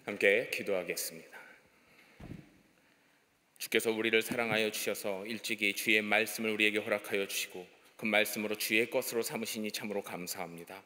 함께 기도하겠습니다. 주께서 우리를 사랑하여 주셔서 일찍이 주의 말씀을 우리에게 허락하여 주시고 그 말씀으로 주의 것으로 삼으시니 참으로 감사합니다.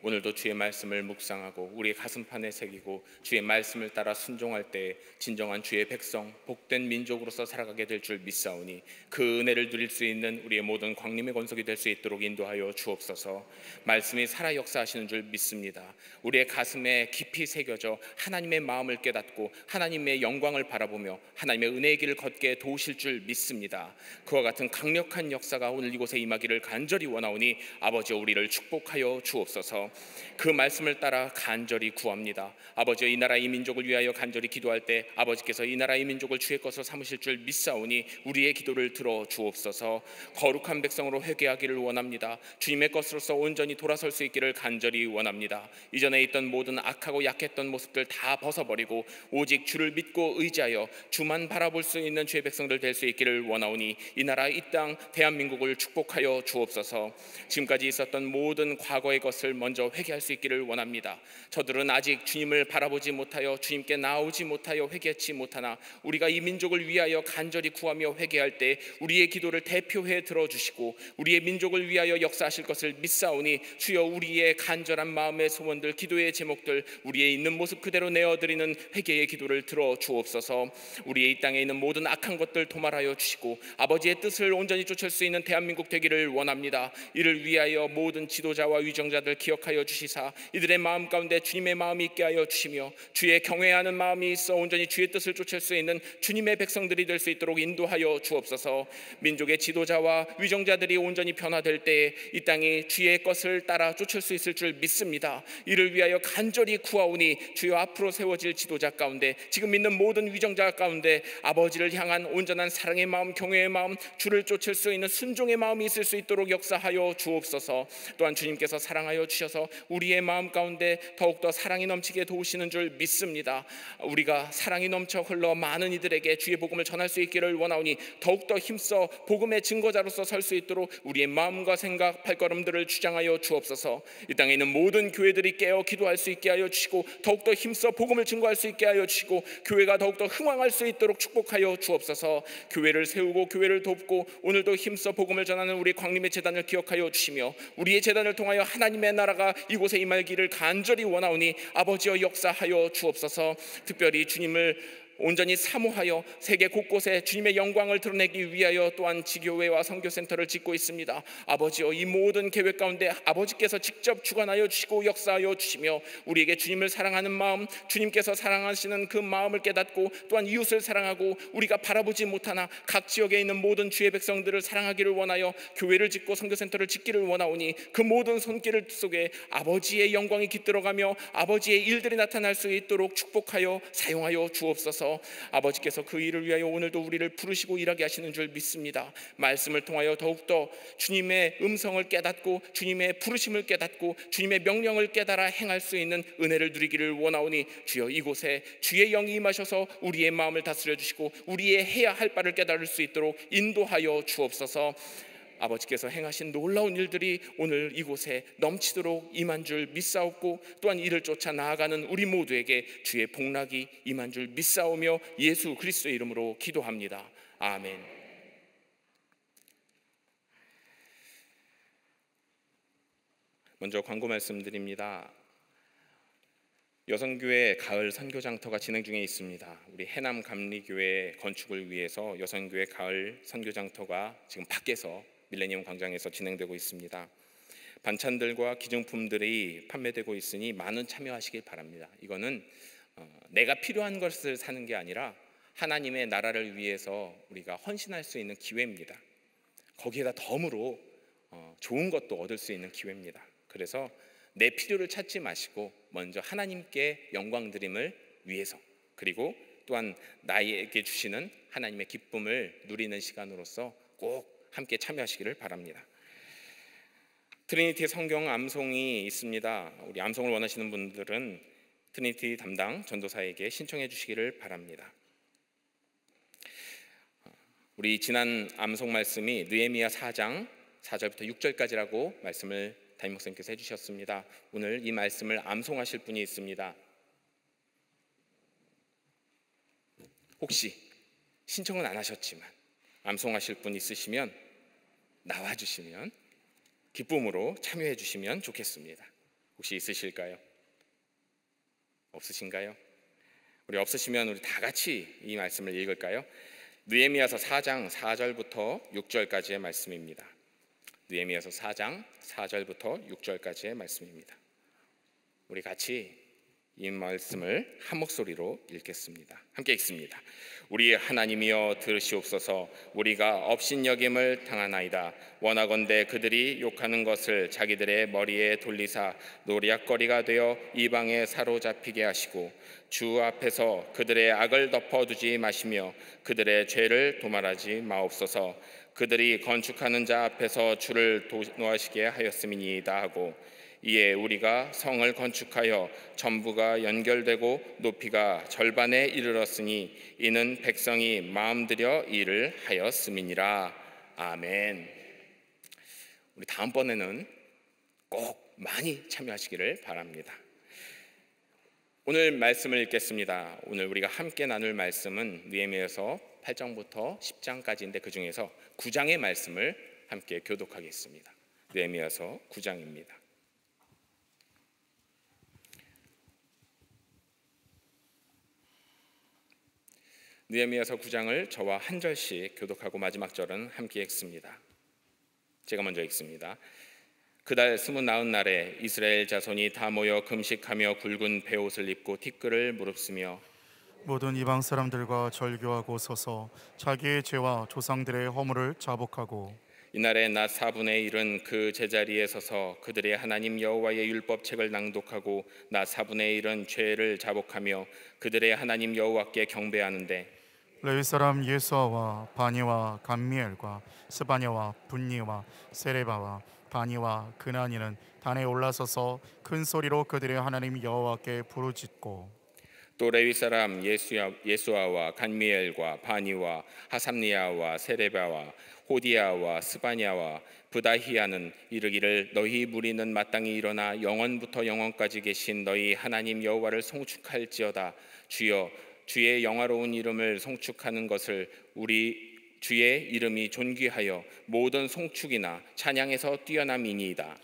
오늘도 주의 말씀을 묵상하고 우리의 가슴판에 새기고 주의 말씀을 따라 순종할 때 진정한 주의 백성, 복된 민족으로서 살아가게 될 줄 믿사오니 그 은혜를 누릴 수 있는 우리의 모든 광림의 권속이 될 수 있도록 인도하여 주옵소서. 말씀이 살아 역사하시는 줄 믿습니다. 우리의 가슴에 깊이 새겨져 하나님의 마음을 깨닫고 하나님의 영광을 바라보며 하나님의 은혜의 길을 걷게 도우실 줄 믿습니다. 그와 같은 강력한 역사가 오늘 이곳에 임하기를 간절히 원하오니 아버지여 우리를 축복하여 주옵소서. 그 말씀을 따라 간절히 구합니다. 아버지여 이 나라 이 민족을 위하여 간절히 기도할 때 아버지께서 이 나라 이 민족을 주의 것으로 삼으실 줄 믿사오니 우리의 기도를 들어 주옵소서. 거룩한 백성으로 회개하기를 원합니다. 주님의 것으로서 온전히 돌아설 수 있기를 간절히 원합니다. 이전에 있던 모든 악하고 약했던 모습들 다 벗어버리고 오직 주를 믿고 의지하여 주만 바라볼 수 있는 주의 백성들 될 수 있기를 원하오니 이 나라 이 땅 대한민국을 축복하여 주옵소서. 지금까지 있었던 모든 과거의 것을 먼저 회개할 수 있기를 원합니다. 저들은 아직 주님을 바라보지 못하여 주님께 나오지 못하여 회개치 못하나 우리가 이 민족을 위하여 간절히 구하며 회개할 때 우리의 기도를 대표해 들어주시고 우리의 민족을 위하여 역사하실 것을 믿사오니 주여 우리의 간절한 마음의 소원들, 기도의 제목들 우리의 있는 모습 그대로 내어드리는 회개의 기도를 들어 주옵소서. 우리의 이 땅에 있는 모든 악한 것들 도말하여 주시고 아버지의 뜻을 온전히 쫓을 수 있는 대한민국 되기를 원합니다. 이를 위하여 모든 지도자와 위정자들 기억하여 주시사 이들의 마음 가운데 주님의 마음이 있게 하여 주시며 주의 경외하는 마음이 있어 온전히 주의 뜻을 쫓을 수 있는 주님의 백성들이 될 수 있도록 인도하여 주옵소서. 민족의 지도자와 위정자들이 온전히 변화될 때에 이 땅이 주의 것을 따라 쫓을 수 있을 줄 믿습니다. 이를 위하여 간절히 구하오니 주여 앞으로 세워질 지도자 가운데 지금 있는 모든 위정자 가운데 아버지를 향한 온전한 사랑의 마음, 경외의 마음, 주를 쫓을 수 있는 순종의 마음이 있을 수 있도록 역사하여 주옵소서. 또한 주님께서 사랑하여 주셔서 우리의 마음 가운데 더욱더 사랑이 넘치게 도우시는 줄 믿습니다. 우리가 사랑이 넘쳐 흘러 많은 이들에게 주의 복음을 전할 수 있기를 원하오니 더욱더 힘써 복음의 증거자로서 설 수 있도록 우리의 마음과 생각, 발걸음들을 주장하여 주옵소서. 이 땅에 있는 모든 교회들이 깨어 기도할 수 있게 하여 주시고 더욱더 힘써 복음을 증거할 수 있게 하여 주시고 교회가 더욱더 흥왕할 수 있도록 축복하여 주옵소서. 교회를 세우고 교회를 돕고 오늘도 힘써 복음을 전하는 우리 광림의 재단을 기억하여 주시며 우리의 재단을 통하여 하나님의 나라가 이곳에 임하기를 간절히 원하오니 아버지여 역사하여 주옵소서. 특별히 주님을 온전히 사모하여 세계 곳곳에 주님의 영광을 드러내기 위하여 또한 지교회와 선교센터를 짓고 있습니다. 아버지여 이 모든 계획 가운데 아버지께서 직접 주관하여 주시고 역사하여 주시며 우리에게 주님을 사랑하는 마음, 주님께서 사랑하시는 그 마음을 깨닫고 또한 이웃을 사랑하고 우리가 바라보지 못하나 각 지역에 있는 모든 주의 백성들을 사랑하기를 원하여 교회를 짓고 선교센터를 짓기를 원하오니 그 모든 손길 속에 아버지의 영광이 깃들어가며 아버지의 일들이 나타날 수 있도록 축복하여 사용하여 주옵소서. 아버지께서 그 일을 위하여 오늘도 우리를 부르시고 일하게 하시는 줄 믿습니다. 말씀을 통하여 더욱더 주님의 음성을 깨닫고 주님의 부르심을 깨닫고 주님의 명령을 깨달아 행할 수 있는 은혜를 누리기를 원하오니 주여 이곳에 주의 영이 임하셔서 우리의 마음을 다스려 주시고 우리의 해야 할 바를 깨달을 수 있도록 인도하여 주옵소서. 아버지께서 행하신 놀라운 일들이 오늘 이곳에 넘치도록 임한 줄 믿사옵고 또한 이를 쫓아 나아가는 우리 모두에게 주의 복락이 임한 줄 믿사오며 예수 그리스도의 이름으로 기도합니다. 아멘. 먼저 광고 말씀드립니다. 여성교회 가을 선교장터가 진행 중에 있습니다. 우리 해남 감리교회 건축을 위해서 여성교회 가을 선교장터가 지금 밖에서 밀레니엄 광장에서 진행되고 있습니다. 반찬들과 기증품들이 판매되고 있으니 많은 참여하시길 바랍니다. 이거는 내가 필요한 것을 사는 게 아니라 하나님의 나라를 위해서 우리가 헌신할 수 있는 기회입니다. 거기에다 덤으로 좋은 것도 얻을 수 있는 기회입니다. 그래서 내 필요를 찾지 마시고 먼저 하나님께 영광 드림을 위해서 그리고 또한 나에게 주시는 하나님의 기쁨을 누리는 시간으로서 꼭 함께 참여하시기를 바랍니다. 트리니티 성경 암송이 있습니다. 우리 암송을 원하시는 분들은 트리니티 담당 전도사에게 신청해 주시기를 바랍니다. 우리 지난 암송 말씀이 느헤미야 4장 4절부터 6절까지라고 말씀을 담임 목사님께서 해주셨습니다. 오늘 이 말씀을 암송하실 분이 있습니다. 혹시 신청은 안 하셨지만 암송하실 분 있으시면 나와주시면 기쁨으로 참여해 주시면 좋겠습니다. 혹시 있으실까요? 없으신가요? 우리 없으시면 우리 다 같이 이 말씀을 읽을까요? 느헤미야서 4장 4절부터 6절까지의 말씀입니다. 느헤미야서 4장 4절부터 6절까지의 말씀입니다. 우리 같이 이 말씀을 한 목소리로 읽겠습니다. 함께 읽습니다. 우리 하나님이여 들으시옵소서. 우리가 업신여김을 당하나이다. 원하건대 그들이 욕하는 것을 자기들의 머리에 돌리사 노략거리가 되어 이방에 사로잡히게 하시고 주 앞에서 그들의 악을 덮어두지 마시며 그들의 죄를 도말하지 마옵소서. 그들이 건축하는 자 앞에서 주를 도노하시게 하였음이니이다 하고 이에 우리가 성을 건축하여 전부가 연결되고 높이가 절반에 이르렀으니 이는 백성이 마음들여 일을 하였음이니라. 아멘. 우리 다음번에는 꼭 많이 참여하시기를 바랍니다. 오늘 말씀을 읽겠습니다. 오늘 우리가 함께 나눌 말씀은 느헤미야서 8장부터 10장까지인데 그 중에서 9장의 말씀을 함께 교독하겠습니다. 느헤미야서 9장입니다. 느헤미야서 9장을 저와 한 절씩 교독하고 마지막 절은 함께 읽습니다. 제가 먼저 읽습니다. 그달 29날에 이스라엘 자손이 다 모여 금식하며 굵은 베옷을 입고 티끌을 무릅쓰며 모든 이방 사람들과 절교하고 서서 자기의 죄와 조상들의 허물을 자복하고 이날에 낮 4분의 1은 그 제자리에 서서 그들의 하나님 여호와의 율법책을 낭독하고 낮 4분의 1은 죄를 자복하며 그들의 하나님 여호와께 경배하는데 레위 사람 예수아와 바니와 감미엘과 스바냐와 분니와 세레바와 바니와 그나니는 단에 올라서서 큰 소리로 그들의 하나님 여호와께 부르짖고 또 레위 사람 예수아와 간미엘과 바니와 하삼니아와 세레바와 호디아와 스바냐와 부다히아는 이르기를 너희 무리는 마땅히 일어나 영원부터 영원까지 계신 너희 하나님 여호와를 송축할지어다. 주여 주의 영화로운 이름을 송축하는 것을 우리 주의 이름이 존귀하여 모든 송축이나 찬양에서 뛰어남이니이다.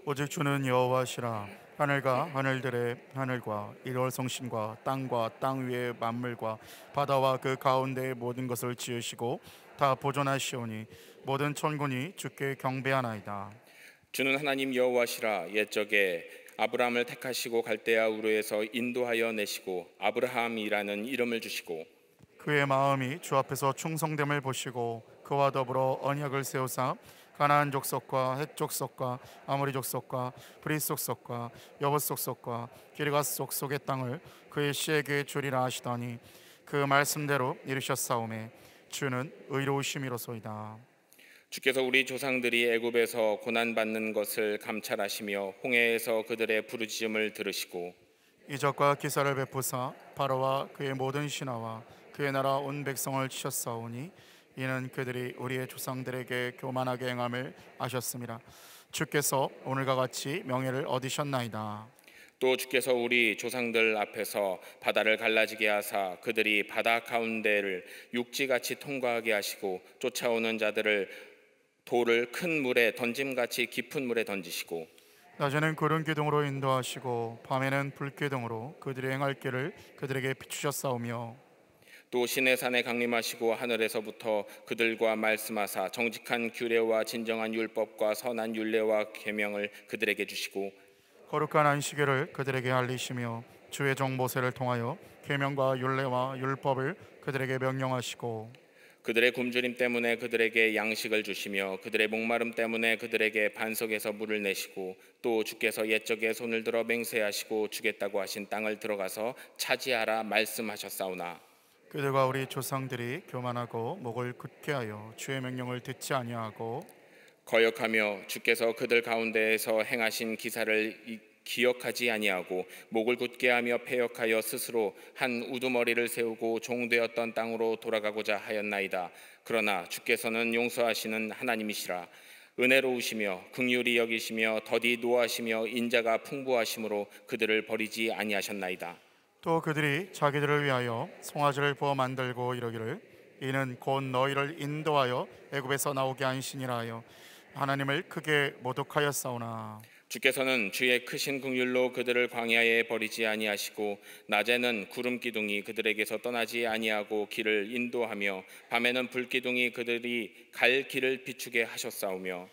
오직 주는 여호와시라. 하늘과 하늘들의 하늘과 일월 성신과 땅 위의 만물과 바다와 그 가운데의 모든 것을 지으시고 다 보존하시오니 모든 천군이 주께 경배하나이다. 주는 하나님 여호와시라. 옛적에 아브라함을 택하시고 갈대아 우르에서 인도하여 내시고 아브라함이라는 이름을 주시고 그의 마음이 주 앞에서 충성됨을 보시고 그와 더불어 언약을 세우사 가나안 족속과 헷 족속과 아모리 족속과 브릿 족속과 여봇 족속과 기르가스 족속의 땅을 그의 씨에게 주리라 하시더니 그 말씀대로 이루셨사오매 주는 의로우심이로소이다. 주께서 우리 조상들이 애굽에서 고난받는 것을 감찰하시며 홍해에서 그들의 부르짖음을 들으시고 이적과 기사를 베푸사 바로와 그의 모든 신하와 그의 나라 온 백성을 치셨사오니 이는 그들이 우리의 조상들에게 교만하게 행함을 아셨습니다. 주께서 오늘과 같이 명예를 얻으셨나이다. 또 주께서 우리 조상들 앞에서 바다를 갈라지게 하사 그들이 바다 가운데를 육지같이 통과하게 하시고 쫓아오는 자들을 돌을 큰 물에 던짐같이 깊은 물에 던지시고 낮에는 구름 기둥으로 인도하시고 밤에는 불 기둥으로 그들이 행할 길을 그들에게 비추셨사오며 또 시내산에 강림하시고 하늘에서부터 그들과 말씀하사 정직한 규례와 진정한 율법과 선한 율례와 계명을 그들에게 주시고 거룩한 안식일을 그들에게 알리시며 주의 종 모세를 통하여 계명과 율례와 율법을 그들에게 명령하시고 그들의 굶주림 때문에 그들에게 양식을 주시며 그들의 목마름 때문에 그들에게 반석에서 물을 내시고 또 주께서 옛적에 손을 들어 맹세하시고 주겠다고 하신 땅을 들어가서 차지하라 말씀하셨사오나 그들과 우리 조상들이 교만하고 목을 굳게 하여 주의 명령을 듣지 아니하고 거역하며 주께서 그들 가운데에서 행하신 기사를 기억하지 아니하고 목을 굳게 하며 패역하여 스스로 한 우두머리를 세우고 종되었던 땅으로 돌아가고자 하였나이다. 그러나 주께서는 용서하시는 하나님이시라. 은혜로우시며 긍휼히 여기시며 더디 노하시며 인자가 풍부하심으로 그들을 버리지 아니하셨나이다. 또 그들이 자기들을 위하여 송아지를 부어 만들고 이르기를 이는 곧 너희를 인도하여 애굽에서 나오게 한 신이라 하여 하나님을 크게 모독하였사오나 주께서는 주의 크신 긍휼로 그들을 광야에 버리지 아니하시고 낮에는 구름 기둥이 그들에게서 떠나지 아니하고 길을 인도하며 밤에는 불 기둥이 그들이 갈 길을 비추게 하셨사오며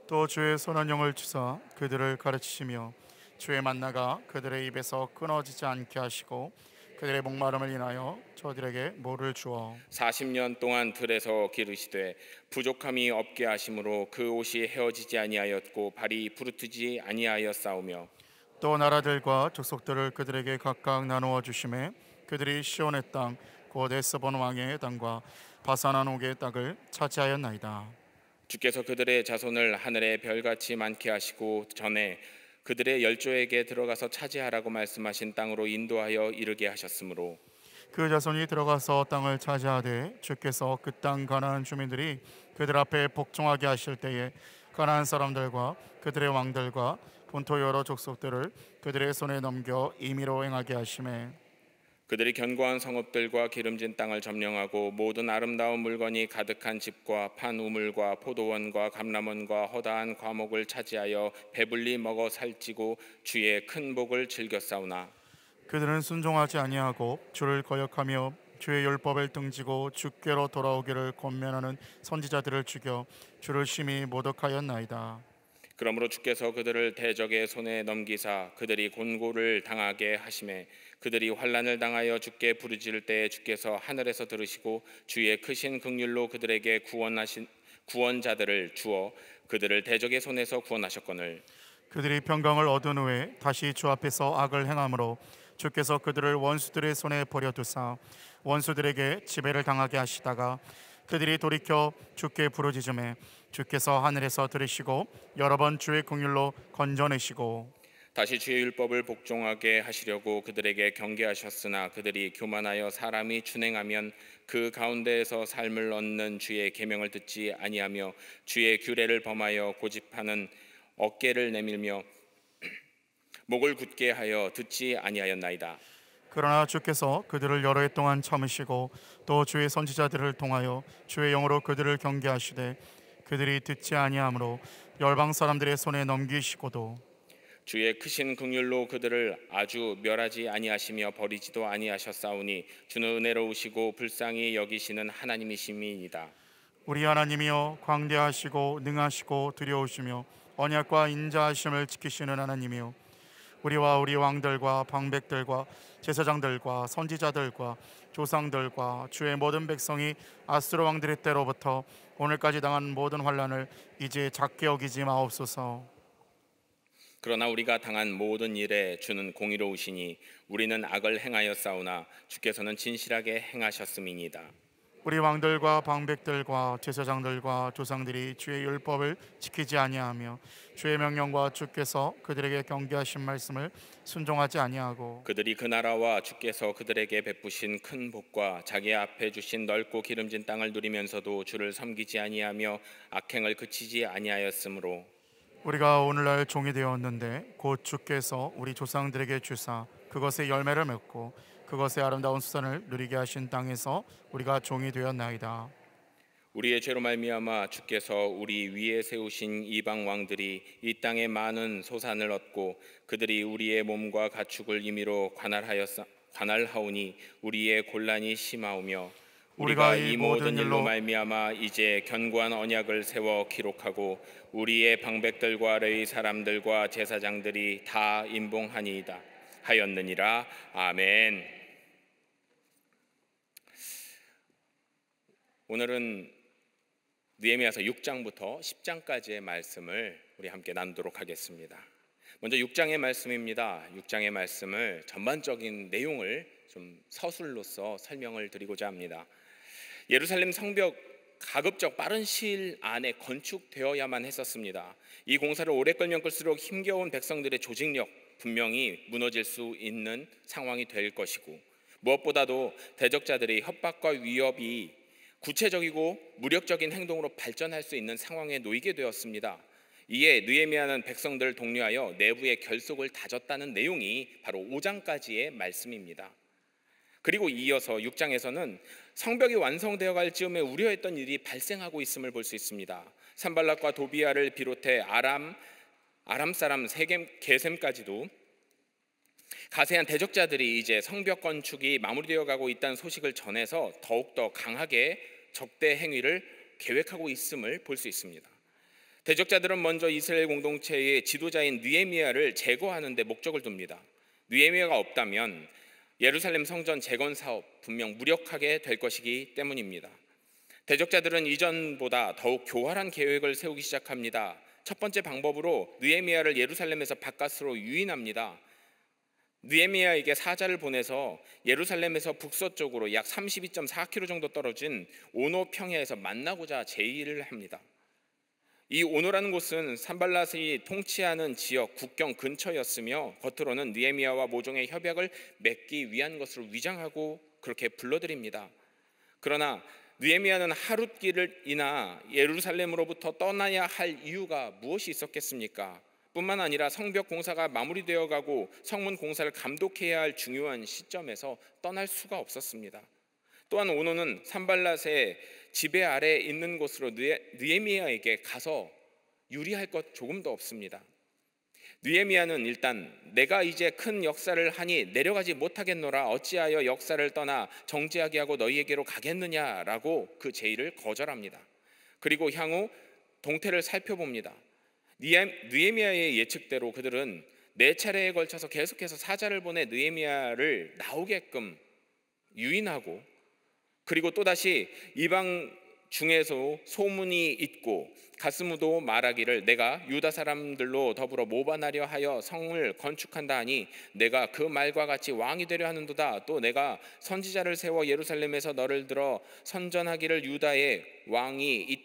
또 주의 선한 영을 주사 그들을 가르치시며 주의 만나가 그들의 입에서 끊어지지 않게 하시고 그들의 목마름을 인하여 저들에게 물을 주어 40년 동안 들에서 기르시되 부족함이 없게 하심으로 그 옷이 헤어지지 아니하였고 발이 부르트지 아니하였사오며 또 나라들과 족속들을 그들에게 각각 나누어 주심에 그들이 시온의 땅 곧 에스본 왕의 땅과 바산한 옥의 땅을 차지하였나이다. 주께서 그들의 자손을 하늘의 별같이 많게 하시고 전에 그들의 열조에게 들어가서 차지하라고 말씀하신 땅으로 인도하여 이르게 하셨으므로 그 자손이 들어가서 땅을 차지하되 주께서 그 땅 가나안 주민들이 그들 앞에 복종하게 하실 때에 가나안 사람들과 그들의 왕들과 본토 여러 족속들을 그들의 손에 넘겨 임의로 행하게 하심에 그들이 견고한 성읍들과 기름진 땅을 점령하고 모든 아름다운 물건이 가득한 집과 판 우물과 포도원과 감람원과 허다한 과목을 차지하여 배불리 먹어 살찌고 주의 큰 복을 즐겨 싸우나 그들은 순종하지 아니하고 주를 거역하며 주의 율법을 등지고 주께로 돌아오기를 권면하는 선지자들을 죽여 주를 심히 모독하였나이다. 그러므로 주께서 그들을 대적의 손에 넘기사 그들이 곤고를 당하게 하심에 그들이 환난을 당하여 주께 부르짖을 때에 주께서 하늘에서 들으시고 주의 크신 긍휼로 그들에게 구원하신 구원자들을 주어 그들을 대적의 손에서 구원하셨거늘 그들이 평강을 얻은 후에 다시 주 앞에서 악을 행함으로 주께서 그들을 원수들의 손에 버려두사 원수들에게 지배를 당하게 하시다가 그들이 돌이켜 주께 부르짖음에 주께서 하늘에서 들으시고 여러 번 주의 긍휼로 건져내시고 다시 주의 율법을 복종하게 하시려고 그들에게 경계하셨으나 그들이 교만하여 사람이 준행하면 그 가운데에서 삶을 얻는 주의 계명을 듣지 아니하며 주의 규례를 범하여 고집하는 어깨를 내밀며 목을 굳게 하여 듣지 아니하였나이다. 그러나 주께서 그들을 여러 해 동안 참으시고 또 주의 선지자들을 통하여 주의 영으로 그들을 경계하시되 그들이 듣지 아니하므로 열방 사람들의 손에 넘기시고도 주의 크신 긍휼로 그들을 아주 멸하지 아니하시며 버리지도 아니하셨사오니 주는 은혜로우시고 불쌍히 여기시는 하나님이심이니이다. 우리 하나님이여 광대하시고 능하시고 두려우시며 언약과 인자하심을 지키시는 하나님이여 우리와 우리 왕들과 방백들과 제사장들과 선지자들과 조상들과 주의 모든 백성이 아수르 왕들의 때로부터 오늘까지 당한 모든 환난을 이제 작게 여기지 마옵소서. 그러나 우리가 당한 모든 일에 주는 공의로우시니 우리는 악을 행하여 싸우나 주께서는 진실하게 행하셨음이니이다. 우리 왕들과 방백들과 제사장들과 조상들이 주의 율법을 지키지 아니하며 주의 명령과 주께서 그들에게 경계하신 말씀을 순종하지 아니하고 그들이 그 나라와 주께서 그들에게 베푸신 큰 복과 자기 앞에 주신 넓고 기름진 땅을 누리면서도 주를 섬기지 아니하며 악행을 그치지 아니하였으므로 우리가 오늘날 종이 되었는데 곧 주께서 우리 조상들에게 주사 그것의 열매를 맺고 그것의 아름다운 수산을 누리게 하신 땅에서 우리가 종이 되었나이다. 우리의 죄로 말미암아 주께서 우리 위에 세우신 이방 왕들이 이 땅에 많은 소산을 얻고 그들이 우리의 몸과 가축을 임의로 관할하오니 우리의 곤란이 심하오며 우리가 이 모든 일로 말미암아 이제 견고한 언약을 세워 기록하고 우리의 방백들과 레위 사람들과 제사장들이 다 임봉하니이다 하였느니라. 아멘. 오늘은 느헤미야서 6장부터 10장까지의 말씀을 우리 함께 나누도록 하겠습니다. 먼저 6장의 말씀입니다. 6장의 말씀을 전반적인 내용을 좀 서술로서 설명을 드리고자 합니다. 예루살렘 성벽 가급적 빠른 시일 안에 건축되어야만 했었습니다. 이 공사를 오래 끌면 끌수록 힘겨운 백성들의 조직력 분명히 무너질 수 있는 상황이 될 것이고 무엇보다도 대적자들의 협박과 위협이 구체적이고 무력적인 행동으로 발전할 수 있는 상황에 놓이게 되었습니다. 이에 느헤미야는 백성들을 독려하여 내부의 결속을 다졌다는 내용이 바로 5장까지의 말씀입니다. 그리고 이어서 6장에서는 성벽이 완성되어 갈 즈음에 우려했던 일이 발생하고 있음을 볼 수 있습니다. 산발락과 도비아를 비롯해 아람 사람 게셈까지도 가세한 대적자들이 이제 성벽 건축이 마무리되어 가고 있다는 소식을 전해서 더욱더 강하게 적대 행위를 계획하고 있음을 볼 수 있습니다. 대적자들은 먼저 이스라엘 공동체의 지도자인 느헤미야를 제거하는 데 목적을 둡니다. 느헤미야가 없다면 예루살렘 성전 재건 사업 분명 무력하게 될 것이기 때문입니다. 대적자들은 이전보다 더욱 교활한 계획을 세우기 시작합니다. 첫 번째 방법으로 느헤미야를 예루살렘에서 바깥으로 유인합니다. 느헤미야에게 사자를 보내서 예루살렘에서 북서쪽으로 약 32.4km 정도 떨어진 오노 평야에서 만나고자 제의를 합니다. 이 오노라는 곳은 산발랏이 통치하는 지역 국경 근처였으며 겉으로는 느헤미야와 모종의 협약을 맺기 위한 것으로 위장하고 그렇게 불러들입니다. 그러나 느헤미야는 하룻길이나 예루살렘으로부터 떠나야 할 이유가 무엇이 있었겠습니까? 뿐만 아니라 성벽 공사가 마무리되어 가고 성문 공사를 감독해야 할 중요한 시점에서 떠날 수가 없었습니다. 또한 오노는 산발랏의 지배 아래에 있는 곳으로 느헤미야에게 가서 유리할 것 조금도 없습니다. 느헤미야는 일단 내가 이제 큰 역사를 하니 내려가지 못하겠노라 어찌하여 역사를 떠나 정죄하게 하고 너희에게로 가겠느냐라고 그 제의를 거절합니다. 그리고 향후 동태를 살펴봅니다. 느헤미야의 예측대로 그들은 네 차례에 걸쳐서 계속해서 사자를 보내 느헤미야를 나오게끔 유인하고 그리고 또다시 이방 중에서 소문이 있고 가스무도 말하기를 내가 유다 사람들로 더불어 모반하려 하여 성을 건축한다 하니 내가 그 말과 같이 왕이 되려 하는도다. 또 내가 선지자를 세워 예루살렘에서 너를 들어 선전하기를 유다의 왕이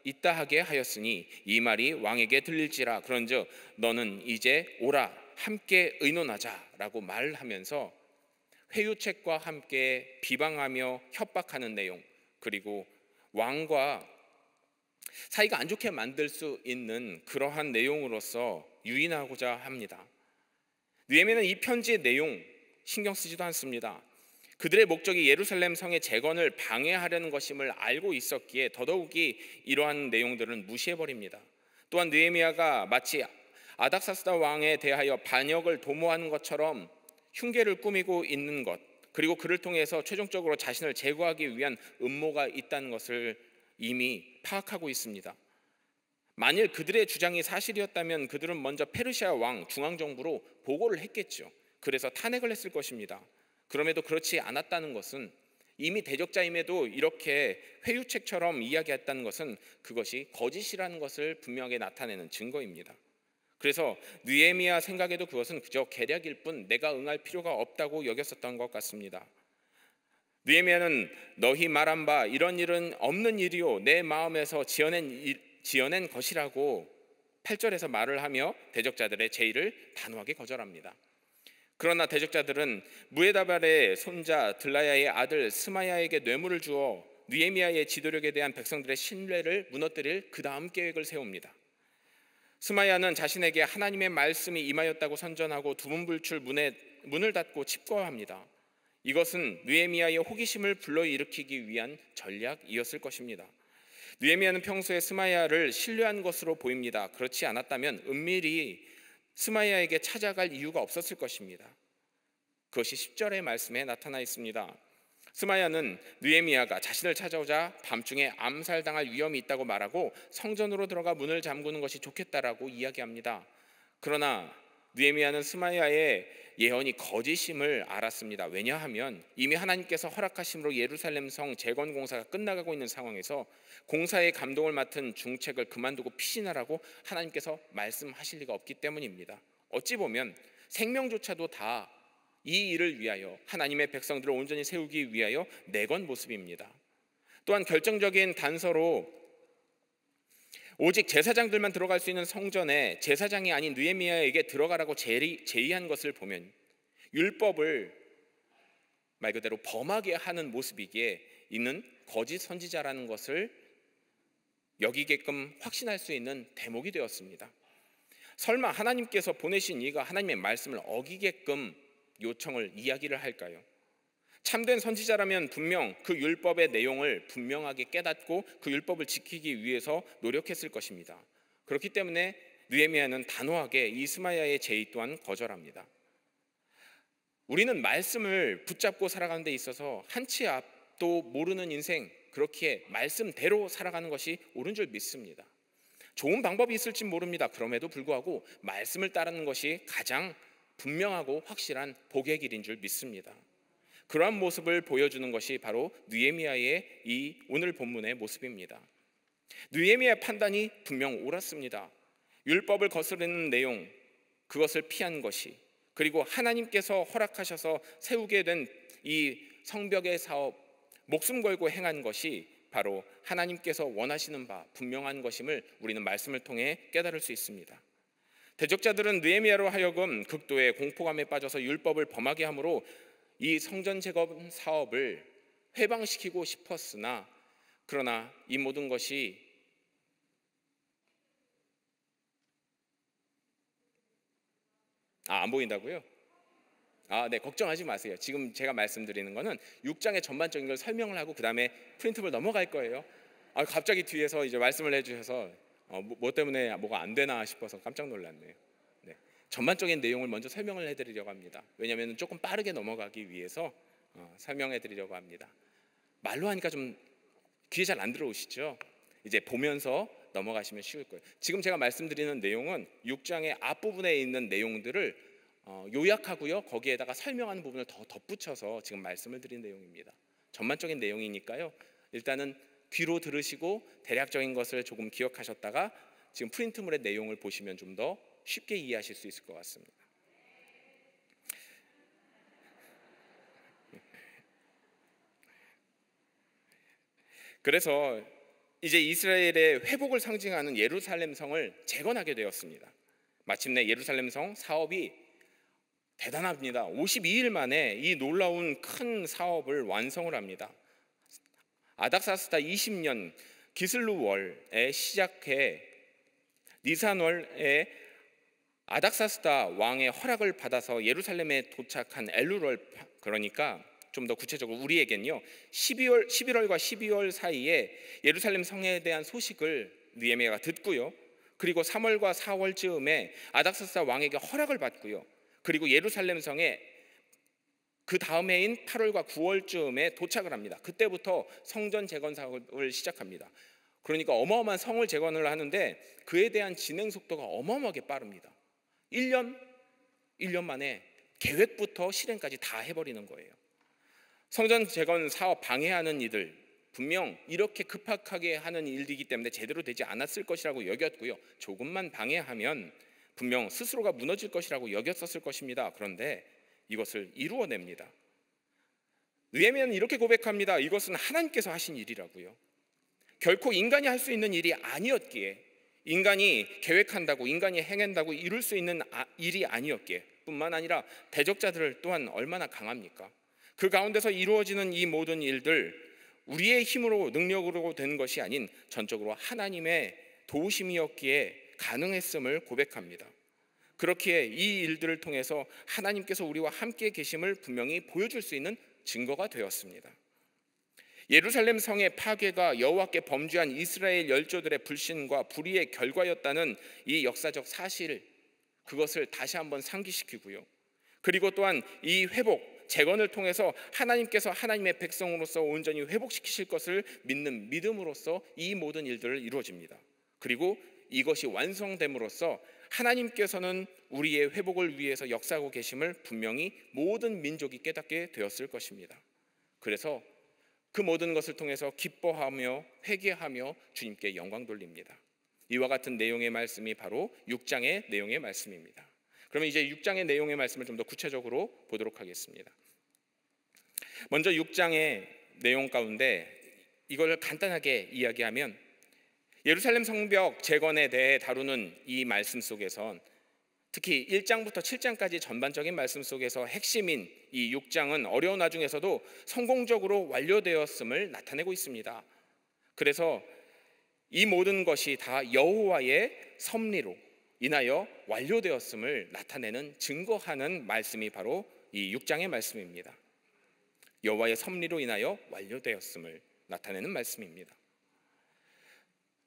있다 하게 하였으니 이 말이 왕에게 들릴지라. 그런즉 너는 이제 오라 함께 의논하자라고 말하면서 회유책과 함께 비방하며 협박하는 내용, 그리고 왕과 사이가 안 좋게 만들 수 있는 그러한 내용으로서 유인하고자 합니다. 느헤미야는 이 편지의 내용 신경 쓰지도 않습니다. 그들의 목적이 예루살렘 성의 재건을 방해하려는 것임을 알고 있었기에 더더욱이 이러한 내용들은 무시해버립니다. 또한 느헤미야가 마치 아닥사스다 왕에 대하여 반역을 도모하는 것처럼 흉계를 꾸미고 있는 것, 그리고 그를 통해서 최종적으로 자신을 제거하기 위한 음모가 있다는 것을 이미 파악하고 있습니다. 만일 그들의 주장이 사실이었다면 그들은 먼저 페르시아 왕 중앙정부로 보고를 했겠죠. 그래서 탄핵을 했을 것입니다. 그럼에도 그렇지 않았다는 것은 이미 대적자임에도 이렇게 회유책처럼 이야기했다는 것은 그것이 거짓이라는 것을 분명하게 나타내는 증거입니다. 그래서 느헤미야 생각에도 그것은 그저 계략일 뿐 내가 응할 필요가 없다고 여겼었던 것 같습니다. 느헤미야는 너희 말한 바 이런 일은 없는 일이요 내 마음에서 지어낸 것이라고 8절에서 말을 하며 대적자들의 제의를 단호하게 거절합니다. 그러나 대적자들은 무에다발의 손자 들라야의 아들 스마야에게 뇌물을 주어 느헤미야의 지도력에 대한 백성들의 신뢰를 무너뜨릴 그 다음 계획을 세웁니다. 스마야는 자신에게 하나님의 말씀이 임하였다고 선전하고 두문불출 문을 닫고 칩거합니다. 이것은 느헤미야의 호기심을 불러일으키기 위한 전략이었을 것입니다. 느헤미야는 평소에 스마야를 신뢰한 것으로 보입니다. 그렇지 않았다면 은밀히 스마야에게 찾아갈 이유가 없었을 것입니다. 그것이 10절의 말씀에 나타나 있습니다. 스마야는 느헤미야가 자신을 찾아오자 밤중에 암살당할 위험이 있다고 말하고 성전으로 들어가 문을 잠그는 것이 좋겠다라고 이야기합니다. 그러나 느헤미야는 스마야의 예언이 거짓임을 알았습니다. 왜냐하면 이미 하나님께서 허락하심으로 예루살렘 성 재건 공사가 끝나가고 있는 상황에서 공사의 감독을 맡은 중책을 그만두고 피신하라고 하나님께서 말씀하실 리가 없기 때문입니다. 어찌 보면 생명조차도 다 이 일을 위하여 하나님의 백성들을 온전히 세우기 위하여 내건 모습입니다. 또한 결정적인 단서로 오직 제사장들만 들어갈 수 있는 성전에 제사장이 아닌 느헤미야에게 들어가라고 제의한 것을 보면 율법을 말 그대로 범하게 하는 모습이기에 있는 거짓 선지자라는 것을 여기게끔 확신할 수 있는 대목이 되었습니다. 설마 하나님께서 보내신 이가 하나님의 말씀을 어기게끔 요청을 이야기를 할까요? 참된 선지자라면 분명 그 율법의 내용을 분명하게 깨닫고 그 율법을 지키기 위해서 노력했을 것입니다. 그렇기 때문에 느헤미야는 단호하게 이 스마야의 제의 또한 거절합니다. 우리는 말씀을 붙잡고 살아가는 데 있어서 한 치 앞도 모르는 인생, 그렇게 말씀대로 살아가는 것이 옳은 줄 믿습니다. 좋은 방법이 있을지 모릅니다. 그럼에도 불구하고 말씀을 따르는 것이 가장 분명하고 확실한 복의 길인 줄 믿습니다. 그러한 모습을 보여주는 것이 바로 느헤미야의 이 오늘 본문의 모습입니다. 느헤미야의 판단이 분명 옳았습니다. 율법을 거스르는 내용, 그것을 피한 것이, 그리고 하나님께서 허락하셔서 세우게 된 이 성벽의 사업, 목숨 걸고 행한 것이 바로 하나님께서 원하시는 바 분명한 것임을 우리는 말씀을 통해 깨달을 수 있습니다. 대적자들은 느헤미야로 하여금 극도의 공포감에 빠져서 율법을 범하게 함으로 이 성전 재건 사업을 회방시키고 싶었으나, 그러나 이 모든 것이 안 보인다고요? 네, 걱정하지 마세요. 지금 제가 말씀드리는 거는 6장의 전반적인 걸 설명을 하고 그 다음에 프린트볼 넘어갈 거예요. 갑자기 뒤에서 이제 말씀을 해주셔서 뭐 때문에 뭐가 안 되나 싶어서 깜짝 놀랐네요. 네, 전반적인 내용을 먼저 설명을 해드리려고 합니다. 왜냐하면 조금 빠르게 넘어가기 위해서 설명해드리려고 합니다. 말로 하니까 좀 귀에 잘 안 들어오시죠? 이제 보면서 넘어가시면 쉬울 거예요. 지금 제가 말씀드리는 내용은 6장의 앞부분에 있는 내용들을 요약하고요, 거기에다가 설명하는 부분을 더 덧붙여서 지금 말씀을 드린 내용입니다. 전반적인 내용이니까요, 일단은 귀로 들으시고 대략적인 것을 조금 기억하셨다가 지금 프린트물의 내용을 보시면 좀 더 쉽게 이해하실 수 있을 것 같습니다. 그래서 이제 이스라엘의 회복을 상징하는 예루살렘 성을 재건하게 되었습니다. 마침내 예루살렘 성 사업이 대단합니다. 52일 만에 이 놀라운 큰 사업을 완성을 합니다. 아닥사스다 20년 기슬루월에 시작해 니산월에 아닥사스다 왕의 허락을 받아서 예루살렘에 도착한 엘루월, 그러니까 좀 더 구체적으로 우리에겐요, 11월과 12월 사이에 예루살렘 성에 대한 소식을 느헤미야가 듣고요, 그리고 3월과 4월쯤에 아닥사스다 왕에게 허락을 받고요, 그리고 예루살렘 성에 그 다음 해인 8월과 9월쯤에 도착을 합니다. 그때부터 성전 재건 사업을 시작합니다. 그러니까 어마어마한 성을 재건을 하는데 그에 대한 진행 속도가 어마어마하게 빠릅니다. 1년 만에 계획부터 실행까지 다 해버리는 거예요. 성전 재건 사업 방해하는 이들, 분명 이렇게 급박하게 하는 일이기 때문에 제대로 되지 않았을 것이라고 여겼고요, 조금만 방해하면 분명 스스로가 무너질 것이라고 여겼었을 것입니다. 그런데 이것을 이루어냅니다. 느헤미야는 이렇게 고백합니다. 이것은 하나님께서 하신 일이라고요. 결코 인간이 할 수 있는 일이 아니었기에, 인간이 계획한다고, 인간이 행한다고 이룰 수 있는 일이 아니었기에, 뿐만 아니라 대적자들 또한 얼마나 강합니까? 그 가운데서 이루어지는 이 모든 일들, 우리의 힘으로 능력으로 된 것이 아닌 전적으로 하나님의 도우심이었기에 가능했음을 고백합니다. 그렇기에 이 일들을 통해서 하나님께서 우리와 함께 계심을 분명히 보여줄 수 있는 증거가 되었습니다. 예루살렘 성의 파괴가 여호와께 범죄한 이스라엘 열조들의 불신과 불의의 결과였다는 이 역사적 사실, 그것을 다시 한번 상기시키고요, 그리고 또한 이 회복, 재건을 통해서 하나님께서 하나님의 백성으로서 온전히 회복시키실 것을 믿는 믿음으로써 이 모든 일들을 이루어집니다. 그리고 이것이 완성됨으로써 하나님께서는 우리의 회복을 위해서 역사하고 계심을 분명히 모든 민족이 깨닫게 되었을 것입니다. 그래서 그 모든 것을 통해서 기뻐하며 회개하며 주님께 영광 돌립니다. 이와 같은 내용의 말씀이 바로 6장의 내용의 말씀입니다. 그러면 이제 6장의 내용의 말씀을 좀 더 구체적으로 보도록 하겠습니다. 먼저 6장의 내용 가운데 이걸 간단하게 이야기하면, 예루살렘 성벽 재건에 대해 다루는 이 말씀 속에선 특히 1장부터 7장까지 전반적인 말씀 속에서 핵심인 이 6장은 어려운 와중에서도 성공적으로 완료되었음을 나타내고 있습니다. 그래서 이 모든 것이 다 여호와의 섭리로 인하여 완료되었음을 나타내는 증거하는 말씀이 바로 이 6장의 말씀입니다. 여호와의 섭리로 인하여 완료되었음을 나타내는 말씀입니다.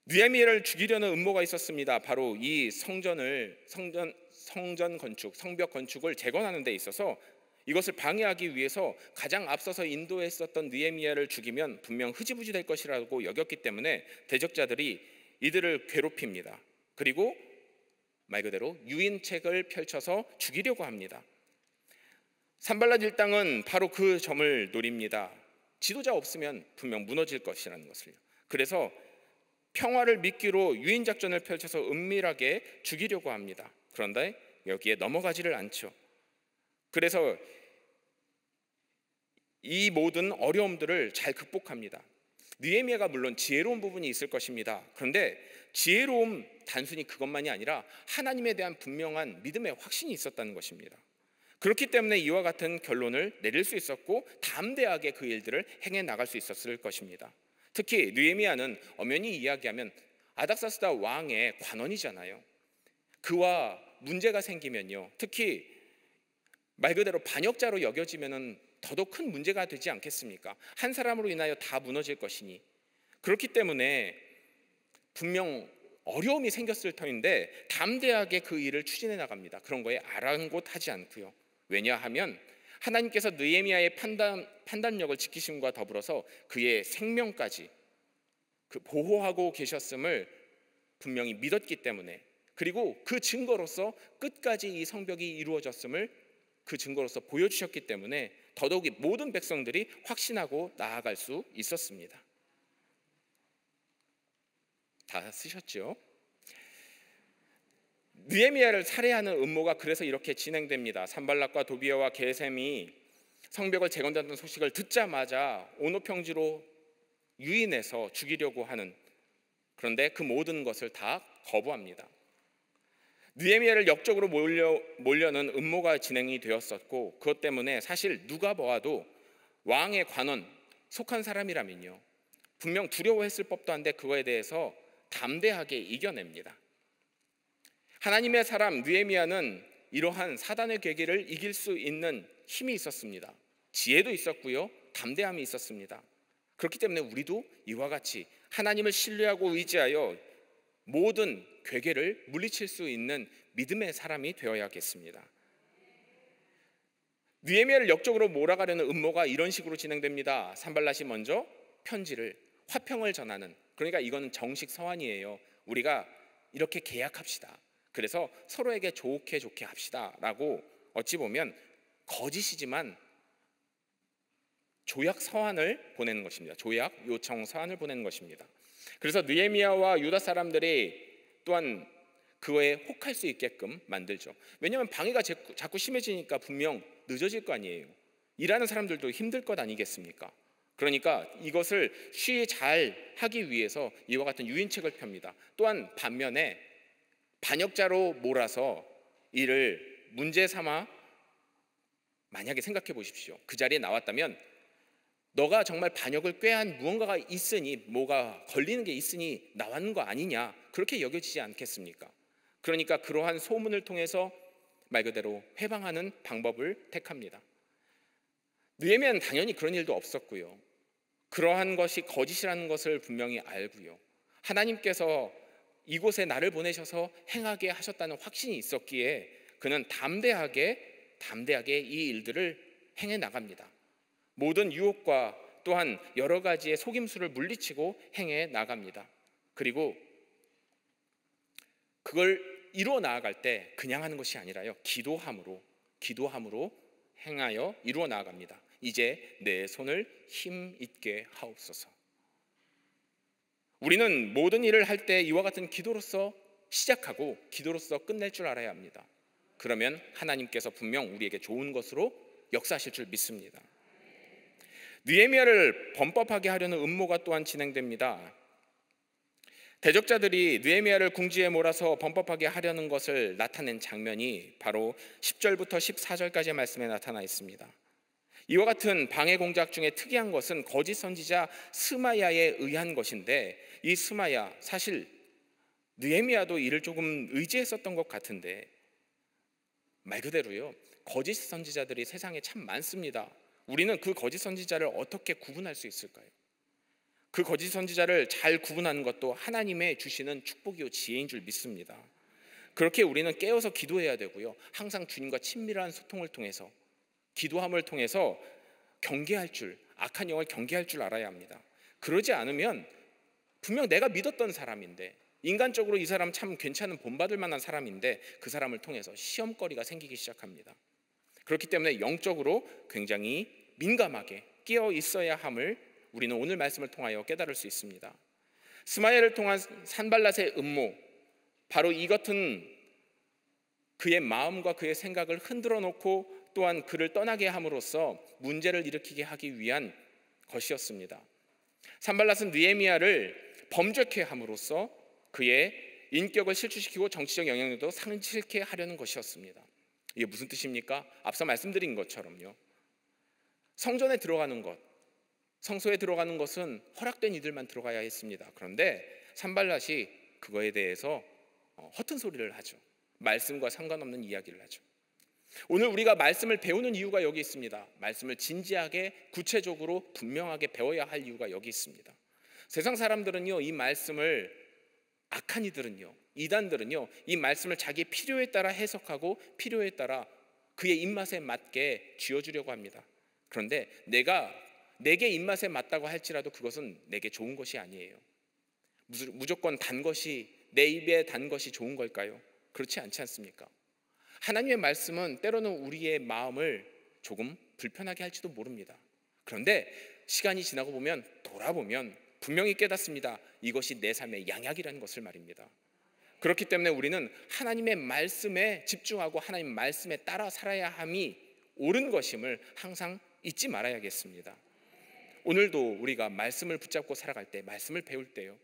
느헤미야를 죽이려는 음모가 있었습니다. 바로 이 성전 건축, 성벽 건축을 재건하는 데 있어서 이것을 방해하기 위해서 가장 앞서서 인도했었던 느헤미야를 죽이면 분명 흐지부지 될 것이라고 여겼기 때문에 대적자들이 이들을 괴롭힙니다. 그리고 말 그대로 유인책을 펼쳐서 죽이려고 합니다. 산발랏 일당은 바로 그 점을 노립니다. 지도자 없으면 분명 무너질 것이라는 것을요. 그래서 평화를 미끼로 유인작전을 펼쳐서 은밀하게 죽이려고 합니다. 그런데 여기에 넘어가지를 않죠. 그래서 이 모든 어려움들을 잘 극복합니다. 느헤미야가 물론 지혜로운 부분이 있을 것입니다. 그런데 지혜로움 단순히 그것만이 아니라 하나님에 대한 분명한 믿음의 확신이 있었다는 것입니다. 그렇기 때문에 이와 같은 결론을 내릴 수 있었고 담대하게 그 일들을 행해 나갈 수 있었을 것입니다. 특히 느헤미야는 엄연히 이야기하면 아닥사스다 왕의 관원이잖아요. 그와 문제가 생기면요, 특히 말 그대로 반역자로 여겨지면은 더더욱 큰 문제가 되지 않겠습니까? 한 사람으로 인하여 다 무너질 것이니. 그렇기 때문에 분명 어려움이 생겼을 터인데 담대하게 그 일을 추진해 나갑니다. 그런 거에 아랑곳하지 않고요. 왜냐하면 하나님께서 느헤미야의 판단력을 지키심과 더불어서 그의 생명까지 보호하고 계셨음을 분명히 믿었기 때문에, 그리고 그 증거로서 끝까지 이 성벽이 이루어졌음을 그 증거로서 보여주셨기 때문에 더더욱이 모든 백성들이 확신하고 나아갈 수 있었습니다. 다 쓰셨죠? 느헤미야를 살해하는 음모가 그래서 이렇게 진행됩니다. 산발락과 도비아와 게셈이 성벽을 재건한다는 소식을 듣자마자 오노평지로 유인해서 죽이려고 하는, 그런데 그 모든 것을 다 거부합니다. 느헤미야를 역적으로 몰려는 음모가 진행이 되었었고, 그것 때문에 사실 누가 보아도 왕의 관원 속한 사람이라면요 분명 두려워했을 법도 한데 그거에 대해서 담대하게 이겨냅니다. 하나님의 사람 느헤미야는 이러한 사단의 계기를 이길 수 있는 힘이 있었습니다. 지혜도 있었고요, 담대함이 있었습니다. 그렇기 때문에 우리도 이와 같이 하나님을 신뢰하고 의지하여 모든 괴계를 물리칠 수 있는 믿음의 사람이 되어야겠습니다. 느헤미야를 역적으로 몰아가려는 음모가 이런 식으로 진행됩니다. 산발랏이 먼저 편지를, 화평을 전하는, 그러니까 이거는 정식 서한이에요. 우리가 이렇게 계약합시다. 그래서 서로에게 좋게 합시다 라고 어찌 보면 거짓이지만 조약 서한을 보내는 것입니다. 조약 요청 서한을 보내는 것입니다. 그래서 느헤미야와 유다 사람들이 또한 그거에 혹할 수 있게끔 만들죠. 왜냐하면 방해가 자꾸 심해지니까 분명 늦어질 거 아니에요. 일하는 사람들도 힘들 것 아니겠습니까? 그러니까 이것을 쉬이 잘 하기 위해서 이와 같은 유인책을 펴니다. 또한 반면에 반역자로 몰아서 이를 문제 삼아, 만약에 생각해 보십시오. 그 자리에 나왔다면 너가 정말 반역을 꾀한 무언가가 있으니, 뭐가 걸리는 게 있으니 나왔는 거 아니냐, 그렇게 여겨지지 않겠습니까? 그러니까 그러한 소문을 통해서 말 그대로 해방하는 방법을 택합니다. 느헤미야는 당연히 그런 일도 없었고요, 그러한 것이 거짓이라는 것을 분명히 알고요, 하나님께서 이곳에 나를 보내셔서 행하게 하셨다는 확신이 있었기에 그는 담대하게 이 일들을 행해 나갑니다. 모든 유혹과 또한 여러 가지의 속임수를 물리치고 행해 나갑니다. 그리고 그걸 이루어 나아갈 때 그냥 하는 것이 아니라요, 기도함으로 행하여 이루어 나아갑니다. 이제 내 손을 힘 있게 하옵소서. 우리는 모든 일을 할 때 이와 같은 기도로서 시작하고 기도로서 끝낼 줄 알아야 합니다. 그러면 하나님께서 분명 우리에게 좋은 것으로 역사하실 줄 믿습니다. 느헤미야를 범법하게 하려는 음모가 또한 진행됩니다. 대적자들이 느헤미야를 궁지에 몰아서 범법하게 하려는 것을 나타낸 장면이 바로 10절부터 14절까지의 말씀에 나타나 있습니다. 이와 같은 방해 공작 중에 특이한 것은 거짓 선지자 스마야에 의한 것인데, 이 스마야, 사실 느헤미야도 이를 조금 의지했었던 것 같은데, 말 그대로요, 거짓 선지자들이 세상에 참 많습니다. 우리는 그 거짓 선지자를 어떻게 구분할 수 있을까요? 그 거짓 선지자를 잘 구분하는 것도 하나님의 주시는 축복이요 지혜인 줄 믿습니다. 그렇게 우리는 깨어서 기도해야 되고요, 항상 주님과 친밀한 소통을 통해서, 기도함을 통해서 악한 영을 경계할 줄 알아야 합니다. 그러지 않으면 분명 내가 믿었던 사람인데, 인간적으로 이 사람 참 괜찮은 본받을 만한 사람인데, 그 사람을 통해서 시험거리가 생기기 시작합니다. 그렇기 때문에 영적으로 굉장히 민감하게 깨어 있어야 함을 우리는 오늘 말씀을 통하여 깨달을 수 있습니다. 스마야를 통한 산발랏의 음모, 바로 이것은 그의 마음과 그의 생각을 흔들어 놓고 또한 그를 떠나게 함으로써 문제를 일으키게 하기 위한 것이었습니다. 산발랏은 느헤미야를 범죄케 함으로써 그의 인격을 실추시키고 정치적 영향력도 상실케 하려는 것이었습니다. 이게 무슨 뜻입니까? 앞서 말씀드린 것처럼요, 성전에 들어가는 것, 성소에 들어가는 것은 허락된 이들만 들어가야 했습니다. 그런데 산발랏이 그거에 대해서 허튼 소리를 하죠. 말씀과 상관없는 이야기를 하죠. 오늘 우리가 말씀을 배우는 이유가 여기 있습니다. 말씀을 진지하게, 구체적으로, 분명하게 배워야 할 이유가 여기 있습니다. 세상 사람들은요, 이 말씀을, 악한 이들은요, 이단들은요, 이 말씀을 자기 필요에 따라 해석하고 필요에 따라 그의 입맛에 맞게 쥐어주려고 합니다. 그런데 내게 입맛에 맞다고 할지라도 그것은 내게 좋은 것이 아니에요. 무조건 단 것이, 내 입에 단 것이 좋은 걸까요? 그렇지 않지 않습니까? 하나님의 말씀은 때로는 우리의 마음을 조금 불편하게 할지도 모릅니다. 그런데 시간이 지나고 보면, 돌아보면 분명히 깨닫습니다. 이것이 내 삶의 양약이라는 것을 말입니다. 그렇기 때문에 우리는 하나님의 말씀에 집중하고 하나님 말씀에 따라 살아야 함이 옳은 것임을 항상 잊지 말아야겠습니다. 오늘도 우리가 말씀을 붙잡고 살아갈 때, 말씀을 배울 때요,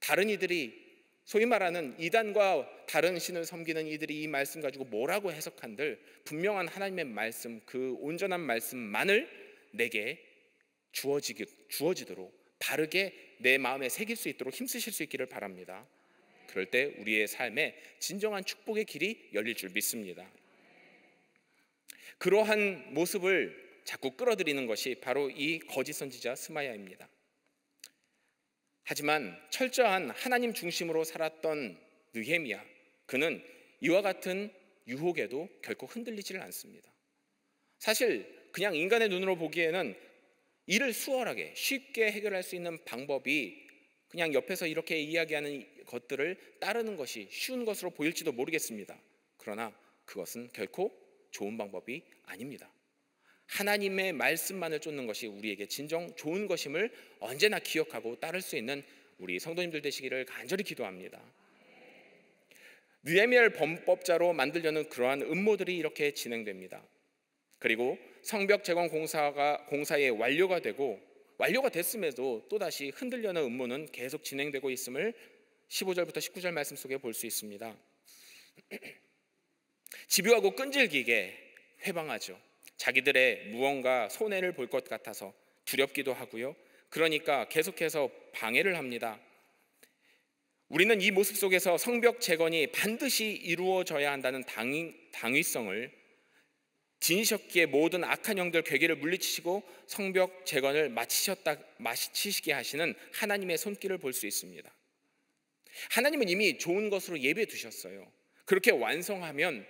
다른 이들이, 소위 말하는 이단과 다른 신을 섬기는 이들이 이 말씀 가지고 뭐라고 해석한들, 분명한 하나님의 말씀, 그 온전한 말씀만을 내게 주어지도록 바르게 내 마음에 새길 수 있도록 힘쓰실 수 있기를 바랍니다. 그럴 때 우리의 삶에 진정한 축복의 길이 열릴 줄 믿습니다. 그러한 모습을 자꾸 끌어들이는 것이 바로 이 거짓 선지자 스마야입니다. 하지만 철저한 하나님 중심으로 살았던 느헤미야, 그는 이와 같은 유혹에도 결코 흔들리지를 않습니다. 사실 그냥 인간의 눈으로 보기에는 이를 수월하게 쉽게 해결할 수 있는 방법이 그냥 옆에서 이렇게 이야기하는 것들을 따르는 것이 쉬운 것으로 보일지도 모르겠습니다. 그러나 그것은 결코 좋은 방법이 아닙니다. 하나님의 말씀만을 쫓는 것이 우리에게 진정 좋은 것임을 언제나 기억하고 따를 수 있는 우리 성도님들 되시기를 간절히 기도합니다. 느헤미야를 범법자로 만들려는 그러한 음모들이 이렇게 진행됩니다. 그리고 성벽 재건 공사의 완료가 됐음에도 또다시 흔들려는 음모는 계속 진행되고 있음을 15절부터 19절 말씀 속에 볼 수 있습니다. 집요하고 끈질기게 회방하죠. 자기들의 무언가 손해를 볼 것 같아서 두렵기도 하고요. 그러니까 계속해서 방해를 합니다. 우리는 이 모습 속에서 성벽 재건이 반드시 이루어져야 한다는 당위성을 지니셨기에 모든 악한 영들 괴계를 물리치시고 성벽 재건을 마치시게 하시는 하나님의 손길을 볼 수 있습니다. 하나님은 이미 좋은 것으로 예비해 두셨어요. 그렇게 완성하면,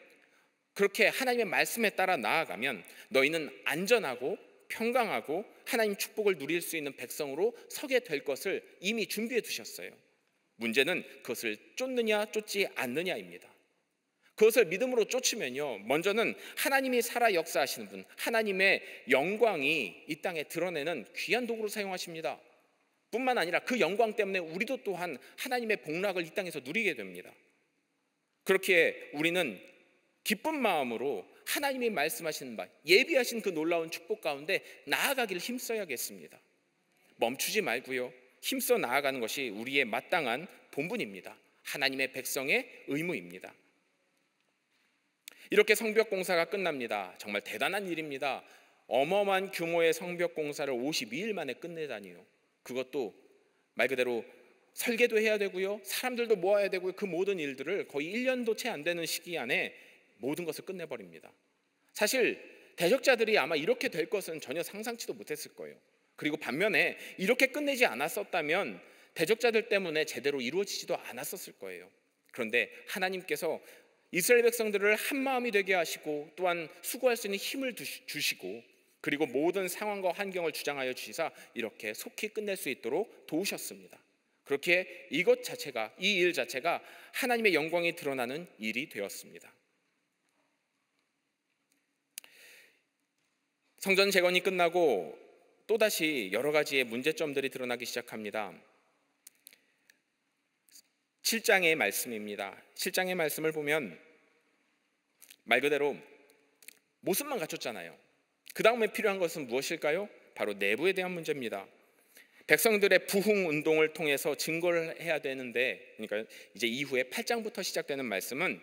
그렇게 하나님의 말씀에 따라 나아가면 너희는 안전하고 평강하고 하나님 축복을 누릴 수 있는 백성으로 서게 될 것을 이미 준비해 두셨어요. 문제는 그것을 쫓느냐 쫓지 않느냐입니다. 그것을 믿음으로 쫓으면요, 먼저는 하나님이 살아 역사하시는 분, 하나님의 영광이 이 땅에 드러내는 귀한 도구로 사용하십니다. 뿐만 아니라 그 영광 때문에 우리도 또한 하나님의 복락을 이 땅에서 누리게 됩니다. 그렇기에 우리는 기쁜 마음으로 하나님이 말씀하시는 바, 예비하신 그 놀라운 축복 가운데 나아가기를 힘써야겠습니다. 멈추지 말고요, 힘써 나아가는 것이 우리의 마땅한 본분입니다. 하나님의 백성의 의무입니다. 이렇게 성벽 공사가 끝납니다. 정말 대단한 일입니다. 어마어마한 규모의 성벽 공사를 52일 만에 끝내다니요. 그것도 말 그대로 설계도 해야 되고요, 사람들도 모아야 되고요, 그 모든 일들을 거의 1년도 채 안 되는 시기 안에 모든 것을 끝내버립니다. 사실 대적자들이 아마 이렇게 될 것은 전혀 상상치도 못했을 거예요. 그리고 반면에 이렇게 끝내지 않았었다면 대적자들 때문에 제대로 이루어지지도 않았었을 거예요. 그런데 하나님께서 이스라엘 백성들을 한 마음이 되게 하시고 또한 수고할 수 있는 힘을 주시고 그리고 모든 상황과 환경을 주장하여 주시사 이렇게 속히 끝낼 수 있도록 도우셨습니다. 그렇게 이것 자체가, 이 일 자체가 하나님의 영광이 드러나는 일이 되었습니다. 성전 재건이 끝나고 또다시 여러 가지의 문제점들이 드러나기 시작합니다. 7장의 말씀입니다. 7장의 말씀을 보면 말 그대로 모습만 갖췄잖아요. 그 다음에 필요한 것은 무엇일까요? 바로 내부에 대한 문제입니다. 백성들의 부흥 운동을 통해서 증거를 해야 되는데, 그러니까 이제 이후에 8장부터 시작되는 말씀은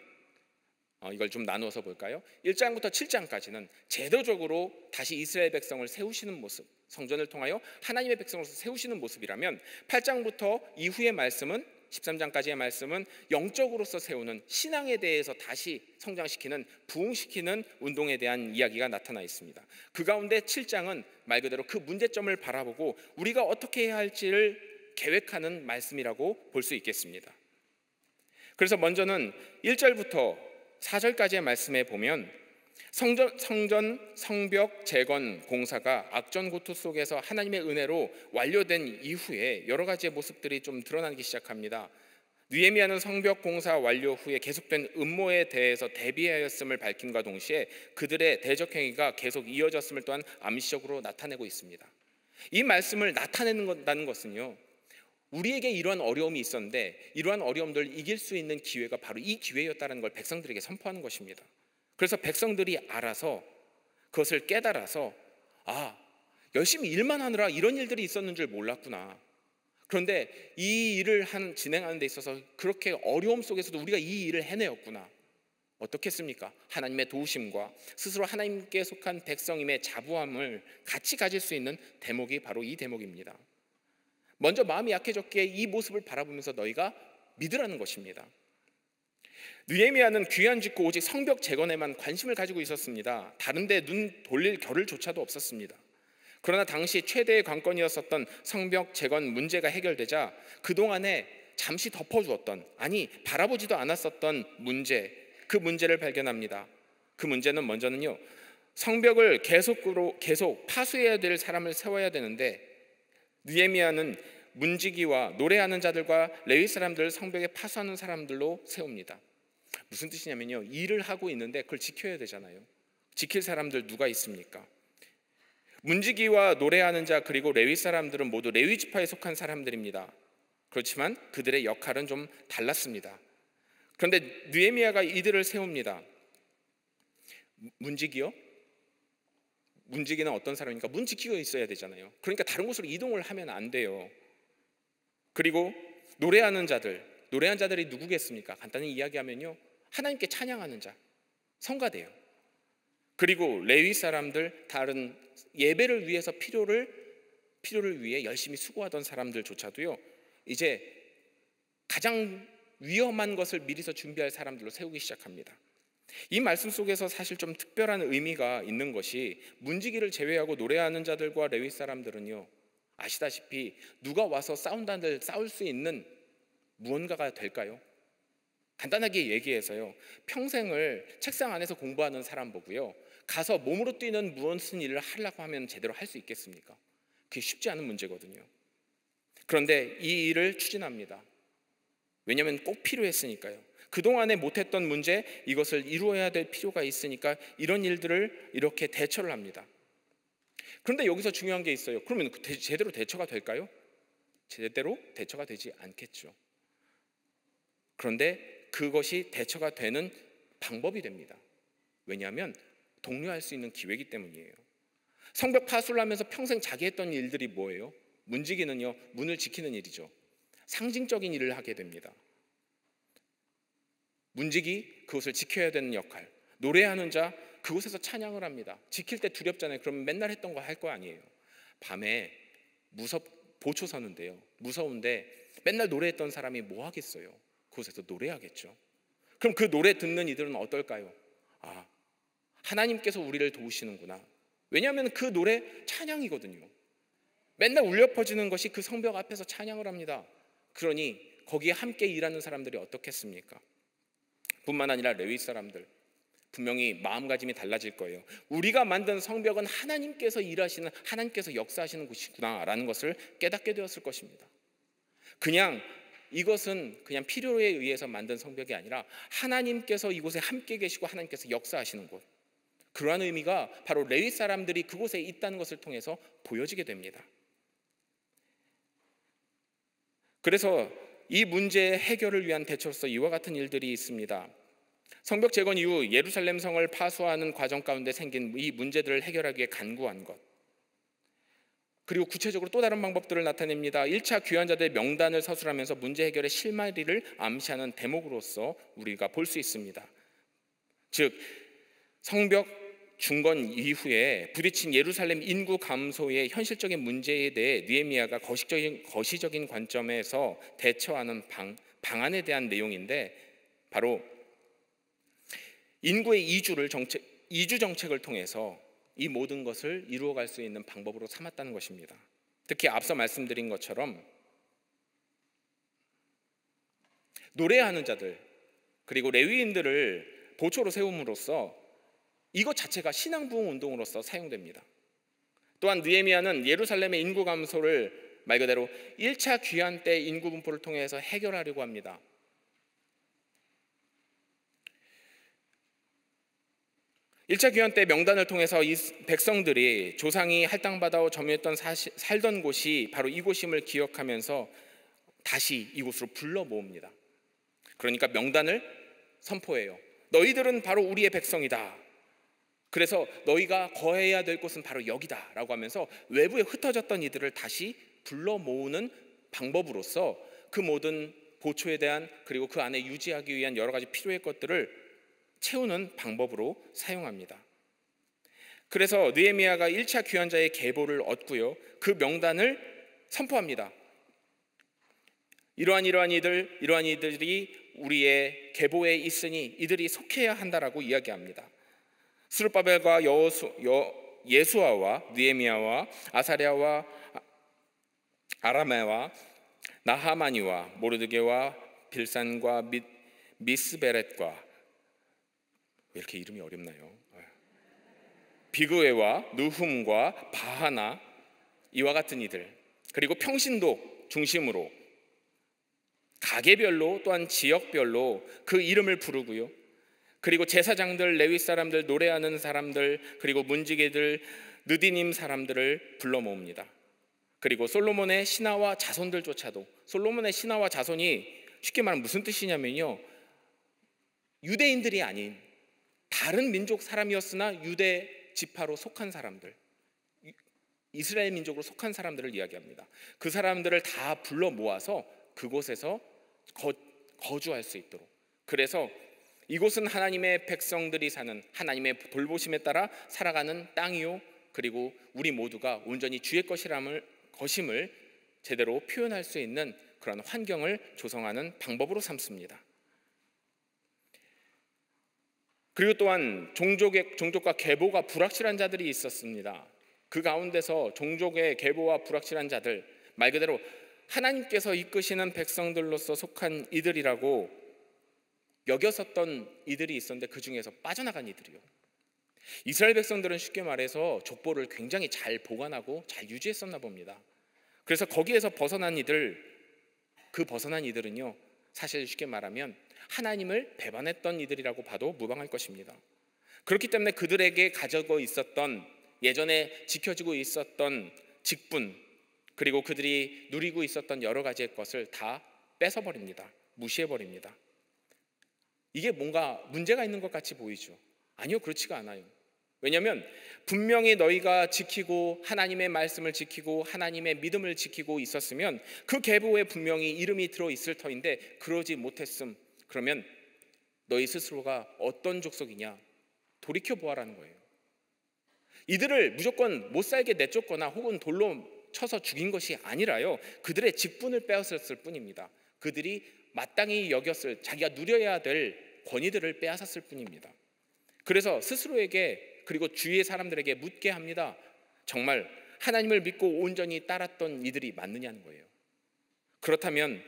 이걸 좀 나누어서 볼까요? 1장부터 7장까지는 제도적으로 다시 이스라엘 백성을 세우시는 모습, 성전을 통하여 하나님의 백성으로서 세우시는 모습이라면 8장부터 이후의 말씀은 13장까지의 말씀은 영적으로서 세우는 신앙에 대해서 다시 성장시키는, 부흥시키는 운동에 대한 이야기가 나타나 있습니다. 그 가운데 7장은 말 그대로 그 문제점을 바라보고 우리가 어떻게 해야 할지를 계획하는 말씀이라고 볼 수 있겠습니다. 그래서 먼저는 1절부터 4절까지의 말씀에 보면 성벽 재건 공사가 악전고투 속에서 하나님의 은혜로 완료된 이후에 여러 가지의 모습들이 좀 드러나기 시작합니다. 느헤미야는 성벽 공사 완료 후에 계속된 음모에 대해서 대비하였음을 밝힘과 동시에 그들의 대적 행위가 계속 이어졌음을 또한 암시적으로 나타내고 있습니다. 이 말씀을 나타낸다는 것은요, 우리에게 이러한 어려움이 있었는데 이러한 어려움들을 이길 수 있는 기회가 바로 이 기회였다는 걸 백성들에게 선포하는 것입니다. 그래서 백성들이 알아서 그것을 깨달아서 열심히 일만 하느라 이런 일들이 있었는 줄 몰랐구나. 그런데 이 일을 진행하는 데 있어서 그렇게 어려움 속에서도 우리가 이 일을 해내었구나. 어떻겠습니까? 하나님의 도우심과 스스로 하나님께 속한 백성임의 자부함을 같이 가질 수 있는 대목이 바로 이 대목입니다. 먼저 마음이 약해졌기에 이 모습을 바라보면서 너희가 믿으라는 것입니다. 느헤미야는 귀한 짓고 오직 성벽 재건에만 관심을 가지고 있었습니다. 다른 데 눈 돌릴 겨를조차도 없었습니다. 그러나 당시 최대의 관건이었었던 성벽 재건 문제가 해결되자 그동안에 잠시 덮어주었던, 아니 바라보지도 않았었던 문제, 그 문제를 발견합니다. 그 문제는 먼저는요, 성벽을 계속 파수해야 될 사람을 세워야 되는데 느헤미야는 문지기와 노래하는 자들과 레위 사람들을 성벽에 파수하는 사람들로 세웁니다. 무슨 뜻이냐면요, 일을 하고 있는데 그걸 지켜야 되잖아요. 지킬 사람들 누가 있습니까? 문지기와 노래하는 자 그리고 레위 사람들은 모두 레위 지파에 속한 사람들입니다. 그렇지만 그들의 역할은 좀 달랐습니다. 그런데 느헤미야가 이들을 세웁니다. 문지기요? 문지기는 어떤 사람입니까? 문 지키고 있어야 되잖아요. 그러니까 다른 곳으로 이동을 하면 안 돼요. 그리고 노래하는 자들이 누구겠습니까? 간단히 이야기하면요, 하나님께 찬양하는 자, 성가대요. 그리고 레위 사람들, 다른 예배를 위해서 필요를 위해 열심히 수고하던 사람들조차도요, 이제 가장 위험한 것을 미리서 준비할 사람들로 세우기 시작합니다. 이 말씀 속에서 사실 좀 특별한 의미가 있는 것이, 문지기를 제외하고 노래하는 자들과 레위 사람들은요, 아시다시피 누가 와서 싸운다는데 싸울 수 있는 무언가가 될까요? 간단하게 얘기해서요, 평생을 책상 안에서 공부하는 사람 보고요, 가서 몸으로 뛰는 무슨 일을 하려고 하면 제대로 할 수 있겠습니까? 그게 쉽지 않은 문제거든요. 그런데 이 일을 추진합니다. 왜냐하면 꼭 필요했으니까요. 그동안에 못했던 문제, 이것을 이루어야 될 필요가 있으니까 이런 일들을 이렇게 대처를 합니다. 그런데 여기서 중요한 게 있어요. 그러면 제대로 대처가 될까요? 제대로 대처가 되지 않겠죠. 그런데 그것이 대처가 되는 방법이 됩니다. 왜냐하면 독려할 수 있는 기회이기 때문이에요. 성벽 파수를 하면서 평생 자기 했던 일들이 뭐예요? 문지기는요, 문을 지키는 일이죠. 상징적인 일을 하게 됩니다. 문지기, 그것을 지켜야 되는 역할. 노래하는 자, 그곳에서 찬양을 합니다. 지킬 때 두렵잖아요. 그러면 맨날 했던 거 할 거 아니에요. 밤에 보초 서는데요, 무서운데 맨날 노래했던 사람이 뭐 하겠어요? 그곳에서 노래하겠죠. 그럼 그 노래 듣는 이들은 어떨까요? 아, 하나님께서 우리를 도우시는구나. 왜냐하면 그 노래 찬양이거든요. 맨날 울려 퍼지는 것이 그 성벽 앞에서 찬양을 합니다. 그러니 거기에 함께 일하는 사람들이 어떻겠습니까? 뿐만 아니라 레위 사람들, 분명히 마음가짐이 달라질 거예요. 우리가 만든 성벽은 하나님께서 일하시는, 하나님께서 역사하시는 곳이구나라는 것을 깨닫게 되었을 것입니다. 이것은 그냥 필요에 의해서 만든 성벽이 아니라 하나님께서 이곳에 함께 계시고 하나님께서 역사하시는 곳, 그러한 의미가 바로 레위 사람들이 그곳에 있다는 것을 통해서 보여지게 됩니다. 그래서 이 문제의 해결을 위한 대처로서 이와 같은 일들이 있습니다. 성벽 재건 이후 예루살렘 성을 파수하는 과정 가운데 생긴 이 문제들을 해결하기 위해 간구한 것, 그리고 구체적으로 또 다른 방법들을 나타냅니다. 1차 귀환자들의 명단을 서술하면서 문제 해결의 실마리를 암시하는 대목으로서 우리가 볼 수 있습니다. 즉, 성벽 중건 이후에 부딪힌 예루살렘 인구 감소의 현실적인 문제에 대해 느헤미야가 거시적인 관점에서 대처하는 방안에 대한 내용인데, 바로 인구의 이주 정책을 통해서 이 모든 것을 이루어갈 수 있는 방법으로 삼았다는 것입니다. 특히 앞서 말씀드린 것처럼 노래하는 자들 그리고 레위인들을 보초로 세움으로써 이것 자체가 신앙 부흥 운동으로서 사용됩니다. 또한 느헤미야는 예루살렘의 인구 감소를 말 그대로 1차 귀환 때 인구 분포를 통해서 해결하려고 합니다. 1차 귀환 때 명단을 통해서 이 백성들이 조상이 할당받아 점유했던 살던 곳이 바로 이곳임을 기억하면서 다시 이곳으로 불러 모읍니다. 그러니까 명단을 선포해요. 너희들은 바로 우리의 백성이다. 그래서 너희가 거해야 될 곳은 바로 여기다 라고 하면서 외부에 흩어졌던 이들을 다시 불러 모으는 방법으로서 그 모든 보초에 대한, 그리고 그 안에 유지하기 위한 여러 가지 필요의 것들을 채우는 방법으로 사용합니다. 그래서 느헤미야가 1차 귀환자의 계보를 얻고요, 그 명단을 선포합니다. 이러한 이들이 우리의 계보에 있으니 이들이 속해야 한다라고 이야기합니다. 스룹바벨과 예수아와 느헤미야와 아사랴와 아라메와 나하마니와 모르드게와 빌산과 미스베렛과, 왜 이렇게 이름이 어렵나요? 비그웨와 느훔과 바하나, 이와 같은 이들, 그리고 평신도 중심으로 가게별로 또한 지역별로 그 이름을 부르고요, 그리고 제사장들, 레위 사람들, 노래하는 사람들, 그리고 문지기들, 느디님 사람들을 불러 모읍니다. 그리고 솔로몬의 신하와 자손들조차도, 솔로몬의 신하와 자손이 쉽게 말하면 무슨 뜻이냐면요, 유대인들이 아닌 다른 민족 사람이었으나 유대 지파로 속한 사람들, 이스라엘 민족으로 속한 사람들을 이야기합니다. 그 사람들을 다 불러 모아서 그곳에서 거주할 수 있도록, 그래서 이곳은 하나님의 백성들이 사는, 하나님의 돌보심에 따라 살아가는 땅이요, 그리고 우리 모두가 온전히 주의 것임을 제대로 표현할 수 있는 그런 환경을 조성하는 방법으로 삼습니다. 그리고 또한 종족과 계보가 불확실한 자들이 있었습니다. 그 가운데서 종족의 계보와 불확실한 자들, 말 그대로 하나님께서 이끄시는 백성들로서 속한 이들이라고 여겼었던 이들이 있었는데, 그 중에서 빠져나간 이들이요, 이스라엘 백성들은 쉽게 말해서 족보를 굉장히 잘 보관하고 잘 유지했었나 봅니다. 그래서 거기에서 벗어난 이들은요, 사실 쉽게 말하면 하나님을 배반했던 이들이라고 봐도 무방할 것입니다. 그렇기 때문에 그들에게 가지고 있었던, 예전에 지켜지고 있었던 직분, 그리고 그들이 누리고 있었던 여러 가지의 것을 다 뺏어버립니다. 무시해버립니다. 이게 뭔가 문제가 있는 것 같이 보이죠? 아니요, 그렇지가 않아요. 왜냐하면 분명히 너희가 지키고 하나님의 말씀을 지키고 하나님의 믿음을 지키고 있었으면 그 계보에 분명히 이름이 들어있을 터인데 그러지 못했음. 그러면 너희 스스로가 어떤 족속이냐? 돌이켜 보아라는 거예요. 이들을 무조건 못 살게 내쫓거나 혹은 돌로 쳐서 죽인 것이 아니라요, 그들의 직분을 빼앗았을 뿐입니다. 그들이 마땅히 여겼을 자기가 누려야 될 권위들을 빼앗았을 뿐입니다. 그래서 스스로에게 그리고 주위의 사람들에게 묻게 합니다. 정말 하나님을 믿고 온전히 따랐던 이들이 맞느냐는 거예요. 그렇다면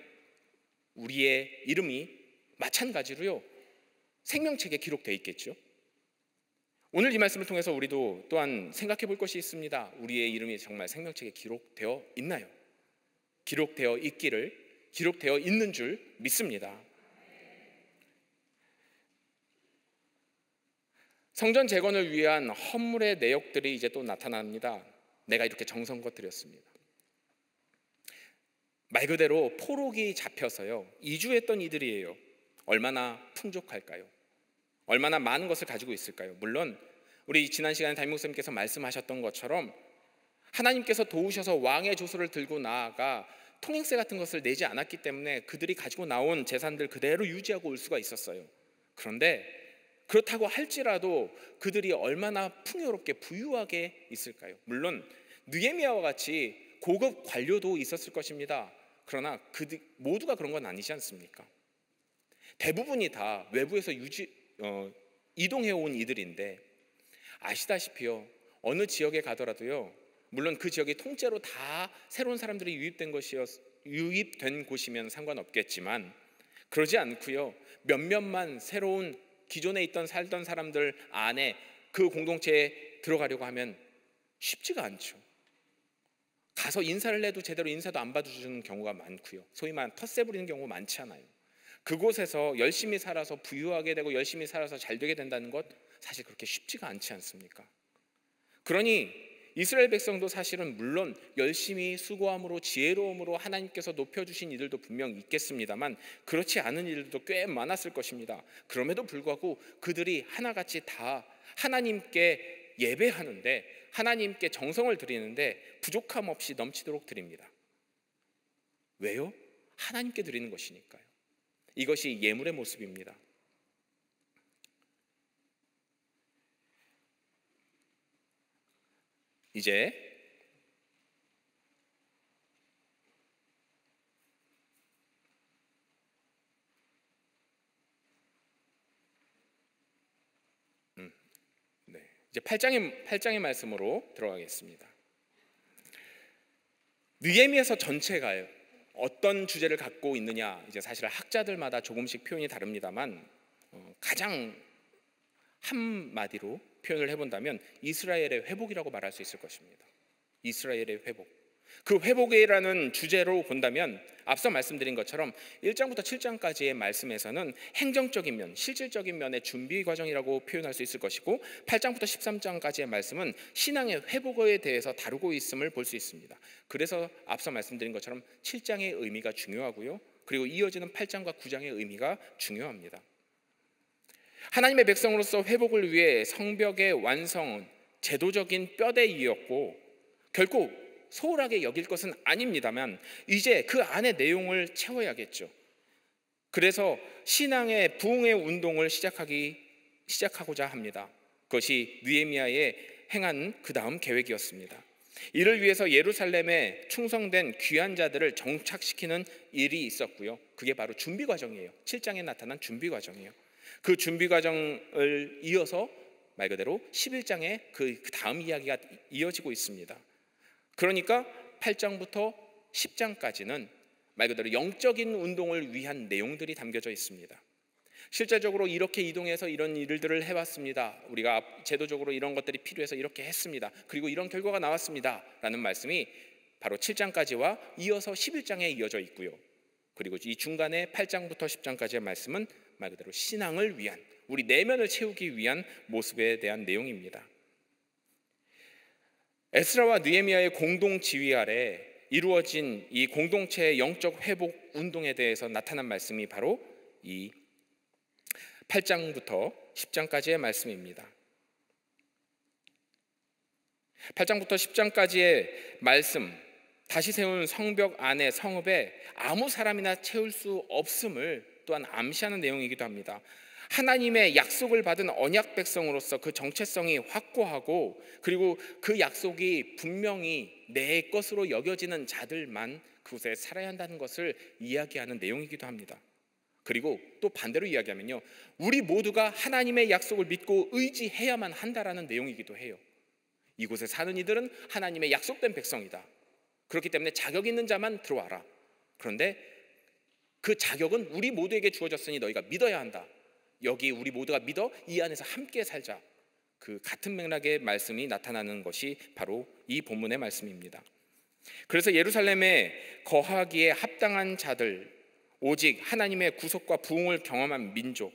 우리의 이름이 마찬가지로요, 생명책에 기록되어 있겠죠. 오늘 이 말씀을 통해서 우리도 또한 생각해 볼 것이 있습니다. 우리의 이름이 정말 생명책에 기록되어 있나요? 기록되어 있는 줄 믿습니다. 성전 재건을 위한 헌물의 내역들이 이제 또 나타납니다. 내가 이렇게 정성껏 드렸습니다. 말 그대로 포록이 잡혀서요, 이주했던 이들이에요. 얼마나 풍족할까요? 얼마나 많은 것을 가지고 있을까요? 물론 우리 지난 시간에 담임 목사님께서 말씀하셨던 것처럼 하나님께서 도우셔서 왕의 조소를 들고 나아가 통행세 같은 것을 내지 않았기 때문에 그들이 가지고 나온 재산들 그대로 유지하고 올 수가 있었어요. 그런데 그렇다고 할지라도 그들이 얼마나 풍요롭게 부유하게 있을까요? 물론 느헤미야와 같이 고급 관료도 있었을 것입니다. 그러나 그들 모두가 그런 건 아니지 않습니까? 대부분이 다 외부에서 이동해 온 이들인데, 아시다시피요, 어느 지역에 가더라도요, 물론 그 지역이 통째로 다 새로운 사람들이 유입된 곳이면 상관없겠지만 그러지 않고요, 몇몇만 새로운 기존에 살던 사람들 안에 그 공동체에 들어가려고 하면 쉽지가 않죠. 가서 인사를 해도 제대로 인사도 안 받아주는 경우가 많고요, 소위 말하는 텃세 부리는 경우가 많지 않아요. 그곳에서 열심히 살아서 부유하게 되고 열심히 살아서 잘 되게 된다는 것, 사실 그렇게 쉽지가 않지 않습니까? 그러니 이스라엘 백성도 사실은 물론 열심히 수고함으로 지혜로움으로 하나님께서 높여주신 이들도 분명 있겠습니다만 그렇지 않은 이들도 꽤 많았을 것입니다. 그럼에도 불구하고 그들이 하나같이 다 하나님께 예배하는데, 하나님께 정성을 드리는데 부족함 없이 넘치도록 드립니다. 왜요? 하나님께 드리는 것이니까요. 이것이 예물의 모습입니다. 이제 이제 8장의 말씀으로 들어가겠습니다. 느헤미야서 전체가요, 어떤 주제를 갖고 있느냐, 이제 사실 학자들마다 조금씩 표현이 다릅니다만 가장 한마디로 표현을 해본다면 이스라엘의 회복이라고 말할 수 있을 것입니다. 이스라엘의 회복. 그 회복이라는 주제로 본다면 앞서 말씀드린 것처럼 1장부터 7장까지의 말씀에서는 행정적인 면, 실질적인 면의 준비 과정이라고 표현할 수 있을 것이고, 8장부터 13장까지의 말씀은 신앙의 회복에 대해서 다루고 있음을 볼 수 있습니다. 그래서 앞서 말씀드린 것처럼 7장의 의미가 중요하고요, 그리고 이어지는 8장과 9장의 의미가 중요합니다. 하나님의 백성으로서 회복을 위해 성벽의 완성은 제도적인 뼈대이었고 결코 소홀하게 여길 것은 아닙니다만 이제 그 안의 내용을 채워야겠죠. 그래서 신앙의 부흥의 운동을 시작하고자 합니다. 그것이 느헤미야의 행한 그 다음 계획이었습니다. 이를 위해서 예루살렘에 충성된 귀한 자들을 정착시키는 일이 있었고요, 그게 바로 준비 과정이에요. 7장에 나타난 준비 과정이에요. 그 준비 과정을 이어서 말 그대로 11장에 그 다음 이야기가 이어지고 있습니다. 그러니까 8장부터 10장까지는 말 그대로 영적인 운동을 위한 내용들이 담겨져 있습니다. 실제적으로 이렇게 이동해서 이런 일들을 해왔습니다. 우리가 제도적으로 이런 것들이 필요해서 이렇게 했습니다. 그리고 이런 결과가 나왔습니다. 라는 말씀이 바로 7장까지와 이어서 11장에 이어져 있고요. 그리고 이 중간에 8장부터 10장까지의 말씀은 말 그대로 신앙을 위한, 우리 내면을 채우기 위한 모습에 대한 내용입니다. 에스라와 느헤미야의 공동 지휘 아래 이루어진 이 공동체의 영적 회복 운동에 대해서 나타난 말씀이 바로 이 8장부터 10장까지의 말씀입니다. 8장부터 10장까지의 말씀, 다시 세운 성벽 안의 성읍에 아무 사람이나 채울 수 없음을 또한 암시하는 내용이기도 합니다. 하나님의 약속을 받은 언약 백성으로서 그 정체성이 확고하고, 그리고 그 약속이 분명히 내 것으로 여겨지는 자들만 그곳에 살아야 한다는 것을 이야기하는 내용이기도 합니다. 그리고 또 반대로 이야기하면요, 우리 모두가 하나님의 약속을 믿고 의지해야만 한다라는 내용이기도 해요. 이곳에 사는 이들은 하나님의 약속된 백성이다. 그렇기 때문에 자격 있는 자만 들어와라. 그런데 그 자격은 우리 모두에게 주어졌으니 너희가 믿어야 한다. 여기 우리 모두가 믿어 이 안에서 함께 살자. 그 같은 맥락의 말씀이 나타나는 것이 바로 이 본문의 말씀입니다. 그래서 예루살렘에 거하기에 합당한 자들, 오직 하나님의 구속과 부흥을 경험한 민족,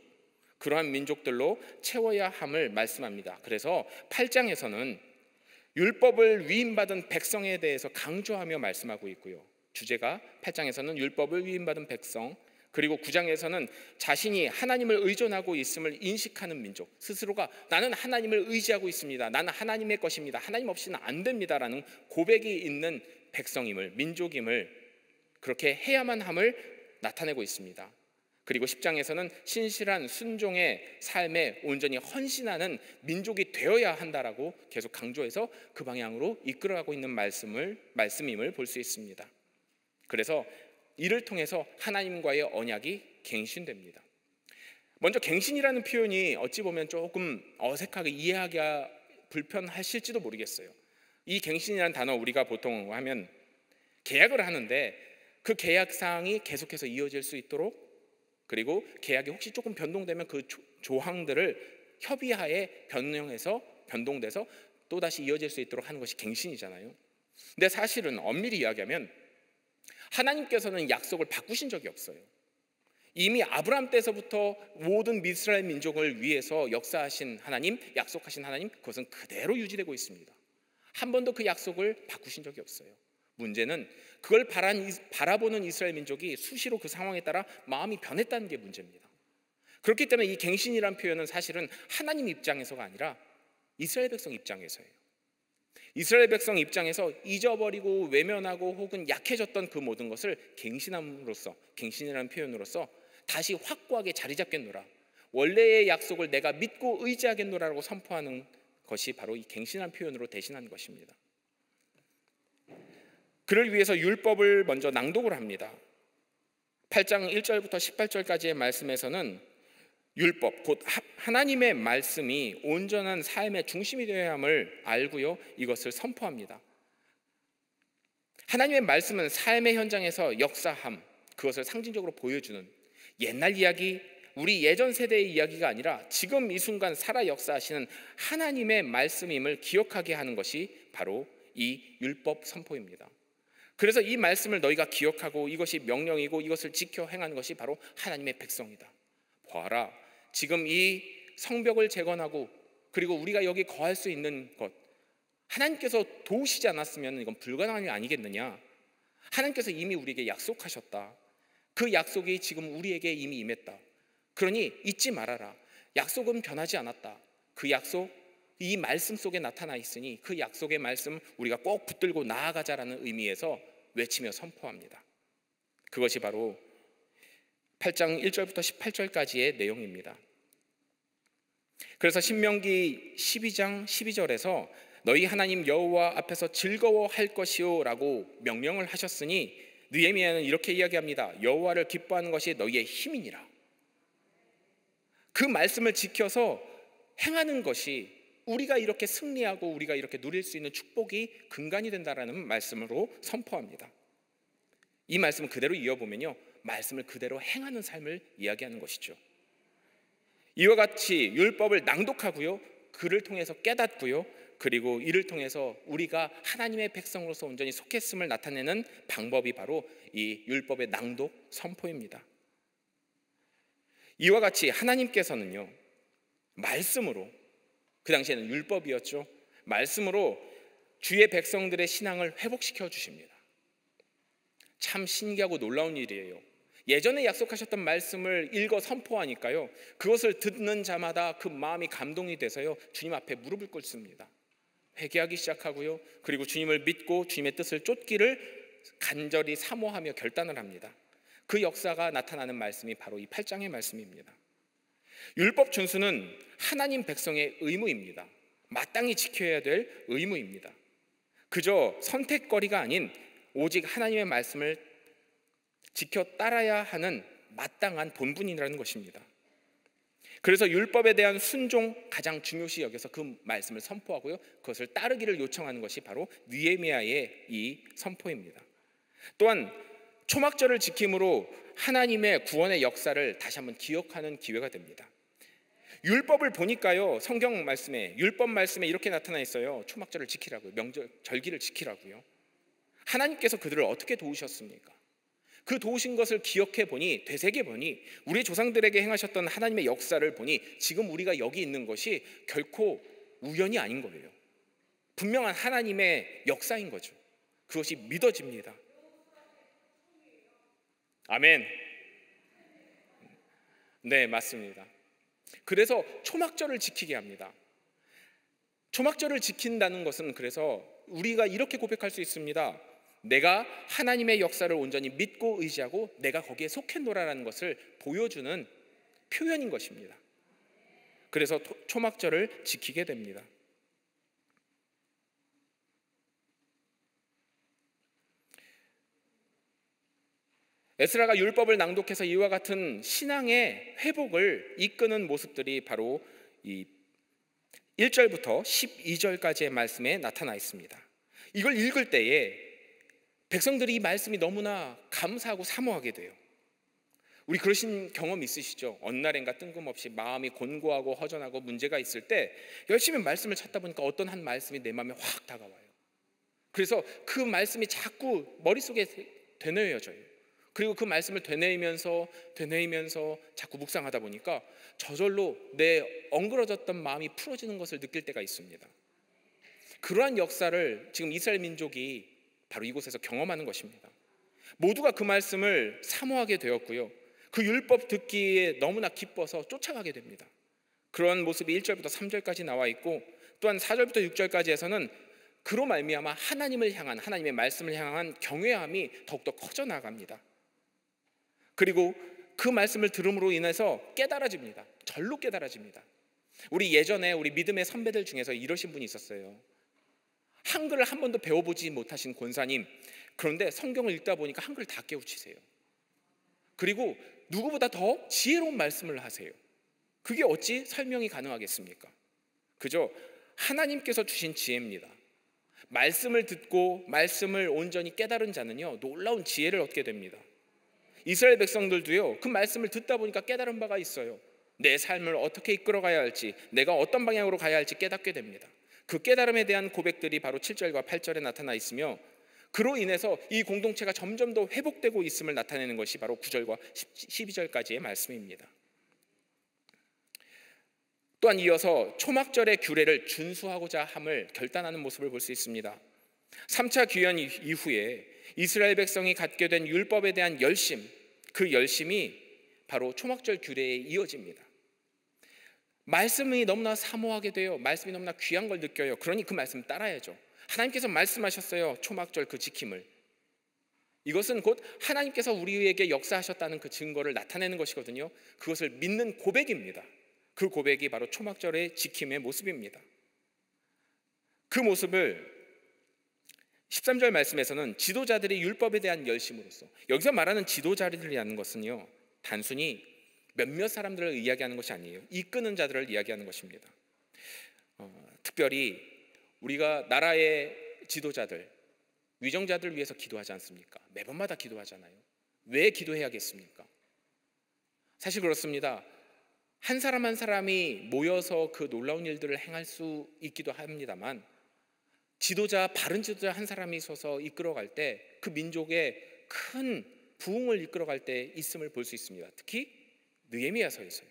그러한 민족들로 채워야 함을 말씀합니다. 그래서 8장에서는 율법을 위임받은 백성에 대해서 강조하며 말씀하고 있고요. 주제가 8장에서는 율법을 위임받은 백성, 그리고 9장에서는 자신이 하나님을 의존하고 있음을 인식하는 민족, 스스로가 나는 하나님을 의지하고 있습니다, 나는 하나님의 것입니다, 하나님 없이는 안 됩니다라는 고백이 있는 백성임을, 민족임을, 그렇게 해야만 함을 나타내고 있습니다. 그리고 10장에서는 신실한 순종의 삶에 온전히 헌신하는 민족이 되어야 한다라고 계속 강조해서 그 방향으로 이끌어가고 있는 말씀임을 볼 수 있습니다. 그래서 이를 통해서 하나님과의 언약이 갱신됩니다. 먼저 갱신이라는 표현이 어찌 보면 조금 어색하게 이해하기가 불편하실지도 모르겠어요. 이 갱신이라는 단어 우리가 보통 하면 계약을 하는데 그 계약사항이 계속해서 이어질 수 있도록, 그리고 계약이 혹시 조금 변동되면 그 조항들을 협의하에 변동돼서 또다시 이어질 수 있도록 하는 것이 갱신이잖아요. 근데 사실은 엄밀히 이야기하면 하나님께서는 약속을 바꾸신 적이 없어요. 이미 아브라함 때서부터 모든 이스라엘 민족을 위해서 역사하신 하나님, 약속하신 하나님, 그것은 그대로 유지되고 있습니다. 한 번도 그 약속을 바꾸신 적이 없어요. 문제는 그걸 바라보는 이스라엘 민족이 수시로 그 상황에 따라 마음이 변했다는 게 문제입니다. 그렇기 때문에 이 갱신이란 표현은 사실은 하나님 입장에서가 아니라 이스라엘 백성 입장에서예요. 이스라엘 백성 입장에서 잊어버리고 외면하고 혹은 약해졌던 그 모든 것을 갱신함으로써, 갱신이라는 표현으로써 다시 확고하게 자리 잡겠노라, 원래의 약속을 내가 믿고 의지하겠노라라고 선포하는 것이 바로 이 갱신이라는 표현으로 대신한 것입니다. 그를 위해서 율법을 먼저 낭독을 합니다. 8장 1절부터 18절까지의 말씀에서는 율법, 곧 하나님의 말씀이 온전한 삶의 중심이 되어야 함을 알고요, 이것을 선포합니다. 하나님의 말씀은 삶의 현장에서 역사함, 그것을 상징적으로 보여주는 옛날 이야기, 우리 예전 세대의 이야기가 아니라 지금 이 순간 살아 역사하시는 하나님의 말씀임을 기억하게 하는 것이 바로 이 율법 선포입니다. 그래서 이 말씀을 너희가 기억하고 이것이 명령이고 이것을 지켜 행하는 것이 바로 하나님의 백성이다. 보아라, 지금 이 성벽을 재건하고 그리고 우리가 여기 거할 수 있는 것, 하나님께서 도우시지 않았으면 이건 불가능한 일 아니겠느냐. 하나님께서 이미 우리에게 약속하셨다. 그 약속이 지금 우리에게 이미 임했다. 그러니 잊지 말아라. 약속은 변하지 않았다. 그 약속, 이 말씀 속에 나타나 있으니 그 약속의 말씀 우리가 꼭 붙들고 나아가자라는 의미에서 외치며 선포합니다. 그것이 바로 8장 1절부터 18절까지의 내용입니다. 그래서 신명기 12장 12절에서 너희 하나님 여호와 앞에서 즐거워할 것이요 라고 명령을 하셨으니 느헤미야는 이렇게 이야기합니다. 여호와를 기뻐하는 것이 너희의 힘이니라. 그 말씀을 지켜서 행하는 것이 우리가 이렇게 승리하고 우리가 이렇게 누릴 수 있는 축복이 근간이 된다라는 말씀으로 선포합니다. 이 말씀을 그대로 이어보면요, 말씀을 그대로 행하는 삶을 이야기하는 것이죠. 이와 같이 율법을 낭독하고요, 그를 통해서 깨닫고요, 그리고 이를 통해서 우리가 하나님의 백성으로서 온전히 속했음을 나타내는 방법이 바로 이 율법의 낭독 선포입니다. 이와 같이 하나님께서는요, 말씀으로, 그 당시에는 율법이었죠, 말씀으로 주의 백성들의 신앙을 회복시켜 주십니다. 참 신기하고 놀라운 일이에요. 예전에 약속하셨던 말씀을 읽어 선포하니까요, 그것을 듣는 자마다 그 마음이 감동이 돼서요, 주님 앞에 무릎을 꿇습니다. 회개하기 시작하고요, 그리고 주님을 믿고 주님의 뜻을 쫓기를 간절히 사모하며 결단을 합니다. 그 역사가 나타나는 말씀이 바로 이 8장의 말씀입니다. 율법 준수는 하나님 백성의 의무입니다. 마땅히 지켜야 될 의무입니다. 그저 선택거리가 아닌 오직 하나님의 말씀을 지켜 따라야 하는 마땅한 본분이라는 것입니다. 그래서 율법에 대한 순종 가장 중요시 여겨서 그 말씀을 선포하고요, 그것을 따르기를 요청하는 것이 바로 느헤미야의 이 선포입니다. 또한 초막절을 지킴으로 하나님의 구원의 역사를 다시 한번 기억하는 기회가 됩니다. 율법을 보니까요, 성경 말씀에, 율법 말씀에 이렇게 나타나 있어요. 초막절을 지키라고요, 명절 절기를 지키라고요. 하나님께서 그들을 어떻게 도우셨습니까? 그 도우신 것을 기억해 보니, 되새겨 보니, 우리 조상들에게 행하셨던 하나님의 역사를 보니 지금 우리가 여기 있는 것이 결코 우연이 아닌 거예요. 분명한 하나님의 역사인 거죠. 그것이 믿어집니다. 아멘. 네, 맞습니다. 그래서 초막절을 지키게 합니다. 초막절을 지킨다는 것은, 그래서 우리가 이렇게 고백할 수 있습니다. 내가 하나님의 역사를 온전히 믿고 의지하고 내가 거기에 속했노라라는 것을 보여주는 표현인 것입니다. 그래서 초막절을 지키게 됩니다. 에스라가 율법을 낭독해서 이와 같은 신앙의 회복을 이끄는 모습들이 바로 이 1절부터 12절까지의 말씀에 나타나 있습니다. 이걸 읽을 때에 백성들이 이 말씀이 너무나 감사하고 사모하게 돼요. 우리 그러신 경험 있으시죠? 어느 날인가 뜬금없이 마음이 곤고하고 허전하고 문제가 있을 때 열심히 말씀을 찾다 보니까 어떤 한 말씀이 내 마음에 확 다가와요. 그래서 그 말씀이 자꾸 머릿속에 되뇌여져요. 그리고 그 말씀을 되뇌이면서 자꾸 묵상하다 보니까 저절로 내 엉그러졌던 마음이 풀어지는 것을 느낄 때가 있습니다. 그러한 역사를 지금 이스라엘 민족이 바로 이곳에서 경험하는 것입니다. 모두가 그 말씀을 사모하게 되었고요, 그 율법 듣기에 너무나 기뻐서 쫓아가게 됩니다. 그런 모습이 1절부터 3절까지 나와 있고, 또한 4절부터 6절까지에서는 그로 말미암아 하나님을 향한, 하나님의 말씀을 향한 경외함이 더욱더 커져 나갑니다. 그리고 그 말씀을 들음으로 인해서 깨달아집니다. 절로 깨달아집니다. 우리 예전에 우리 믿음의 선배들 중에서 이러신 분이 있었어요. 한글을 한 번도 배워보지 못하신 권사님, 그런데 성경을 읽다 보니까 한글을 다 깨우치세요. 그리고 누구보다 더 지혜로운 말씀을 하세요. 그게 어찌 설명이 가능하겠습니까? 그저 하나님께서 주신 지혜입니다. 말씀을 듣고 말씀을 온전히 깨달은 자는요, 놀라운 지혜를 얻게 됩니다. 이스라엘 백성들도요, 그 말씀을 듣다 보니까 깨달은 바가 있어요. 내 삶을 어떻게 이끌어가야 할지, 내가 어떤 방향으로 가야 할지 깨닫게 됩니다. 그 깨달음에 대한 고백들이 바로 7절과 8절에 나타나 있으며, 그로 인해서 이 공동체가 점점 더 회복되고 있음을 나타내는 것이 바로 9절과 12절까지의 말씀입니다. 또한 이어서 초막절의 규례를 준수하고자 함을 결단하는 모습을 볼 수 있습니다. 3차 귀환 이후에 이스라엘 백성이 갖게 된 율법에 대한 열심, 그 열심이 바로 초막절 규례에 이어집니다. 말씀이 너무나 사모하게 돼요. 말씀이 너무나 귀한 걸 느껴요. 그러니 그 말씀 따라야죠. 하나님께서 말씀하셨어요. 초막절 그 지킴을. 이것은 곧 하나님께서 우리에게 역사하셨다는 그 증거를 나타내는 것이거든요. 그것을 믿는 고백입니다. 그 고백이 바로 초막절의 지킴의 모습입니다. 그 모습을 13절 말씀에서는 지도자들이 율법에 대한 열심으로써, 여기서 말하는 지도자들이라는 것은요, 단순히 몇몇 사람들을 이야기하는 것이 아니에요. 이끄는 자들을 이야기하는 것입니다. 특별히 우리가 나라의 지도자들, 위정자들을 위해서 기도하지 않습니까? 매번마다 기도하잖아요. 왜 기도해야겠습니까? 사실 그렇습니다. 한 사람 한 사람이 모여서 그 놀라운 일들을 행할 수 있기도 합니다만, 지도자, 바른 지도자 한 사람이 서서 이끌어갈 때 그 민족의 큰 부흥을 이끌어갈 때 있음을 볼 수 있습니다. 특히 느헤미야서에서요.